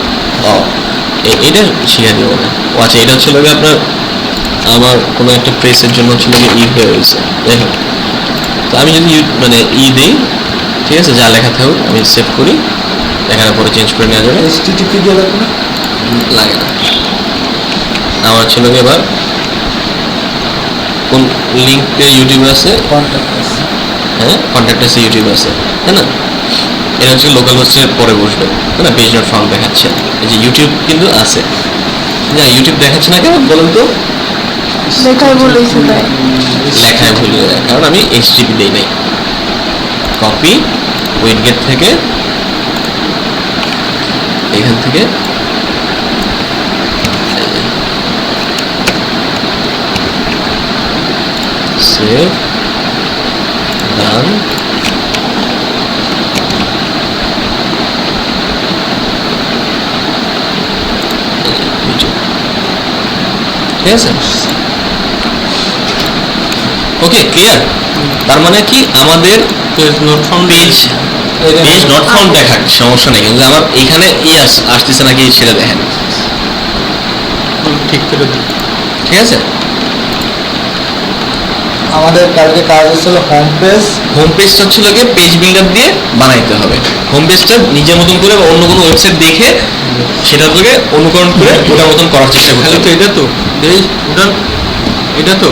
ও এটা শিখে দিব না। ও আচ্ছা, এটা হচ্ছিল গিয়ে আপনার আমার কোনো একটা প্রেসের জন্য হচ্ছিল গিয়ে হয়ে রয়েছে। যাই হোক, তো আমি যদি মানে দিই, ঠিক আছে, যা লেখা থাকুক আমি সেভ করি, লেখার পরে চেঞ্জ করে নেওয়া যাবে। HTTP দিয়ে লাগবে না? লাগে না। আমার ছিল গিয়ে এবার কোন লিঙ্কে ইউটিউব আছে, কন্ট্যাক্ট আছে। হ্যাঁ কন্ট্যাক্ট আছে, ইউটিউব আছে, তাই না? এটা হচ্ছে লোকাল হোস্টের পরে বসবে, তাই না? পেজ ডট ফাউন্ড দেখাচ্ছে, এই যে ইউটিউব কিন্তু আছে না। ইউটিউব দেখাচ্ছে না কেন বলুন তো? লেখায় বলেছে তাই। লেখায় ভুল হয়ে যায়, কারণ আমি HTTP দেই নাই। কপি উইডগেট থেকে, এখান থেকে সেভ, ডান, ঠিক আছে। ওকে, ক্লিয়ার? তার মানে কি আমাদের পেজ নট ফাউন্ড দেখাক সমস্যা নেই, কিন্তু আমার এখানে আসতেছে নাকি সেটা দেখেন, ঠিক করে দিই। ঠিক আছে? আমাদের কালকে কাজ হচ্ছিল হোম পেজ। হোম পেজটা হচ্ছিল গিয়ে পেজ বিল্ডার দিয়ে বানাইতে হবে। হোম পেজটা নিজের মতন করে বা অন্য কোনো ওয়েবসাইট দেখে সেটা থেকে অনুকরণ করে ওটার মতন করার চেষ্টা করতে তাহলে তো হবে। এটা তো দেই উঠান, এটা তো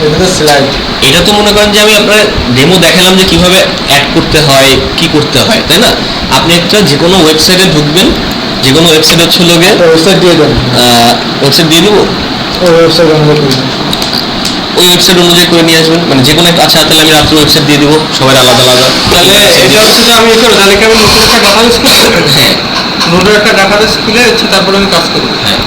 এটা স্লাইড। এটা তো মনে করেন যে আমি আপনার ডেমো দেখালাম যে কিভাবে অ্যাড করতে হয়, কি করতে হয়, তাই না? আপনি একটা যে কোনো ওয়েবসাইটে ঢুকবেন, যে কোনো ওয়েবসাইট হচ্ছিল গিয়ে ওয়েবসাইট দিয়ে দেন, ওয়েবসাইট দিয়ে দেবো, ওই ওয়েবসাইট অনুযায়ী করে দেন। ওই ওয়েবসাইট অনুযায়ী করে নিয়ে আসবেন, মানে যে কোনো একটা। আচ্ছা, তাহলে আমি রাত্রে ওয়েবসাইট দিয়ে দেবো, সবাই আলাদা আলাদা। তাহলে এটা হচ্ছে যে আমি এখানে তাহলে কি আমি নতুন একটা ডাটাবেস খুলতে পারি? হ্যাঁ নতুন একটা ডাটাবেস খুলে হচ্ছে তারপরে আমি কাজ করবো। হ্যাঁ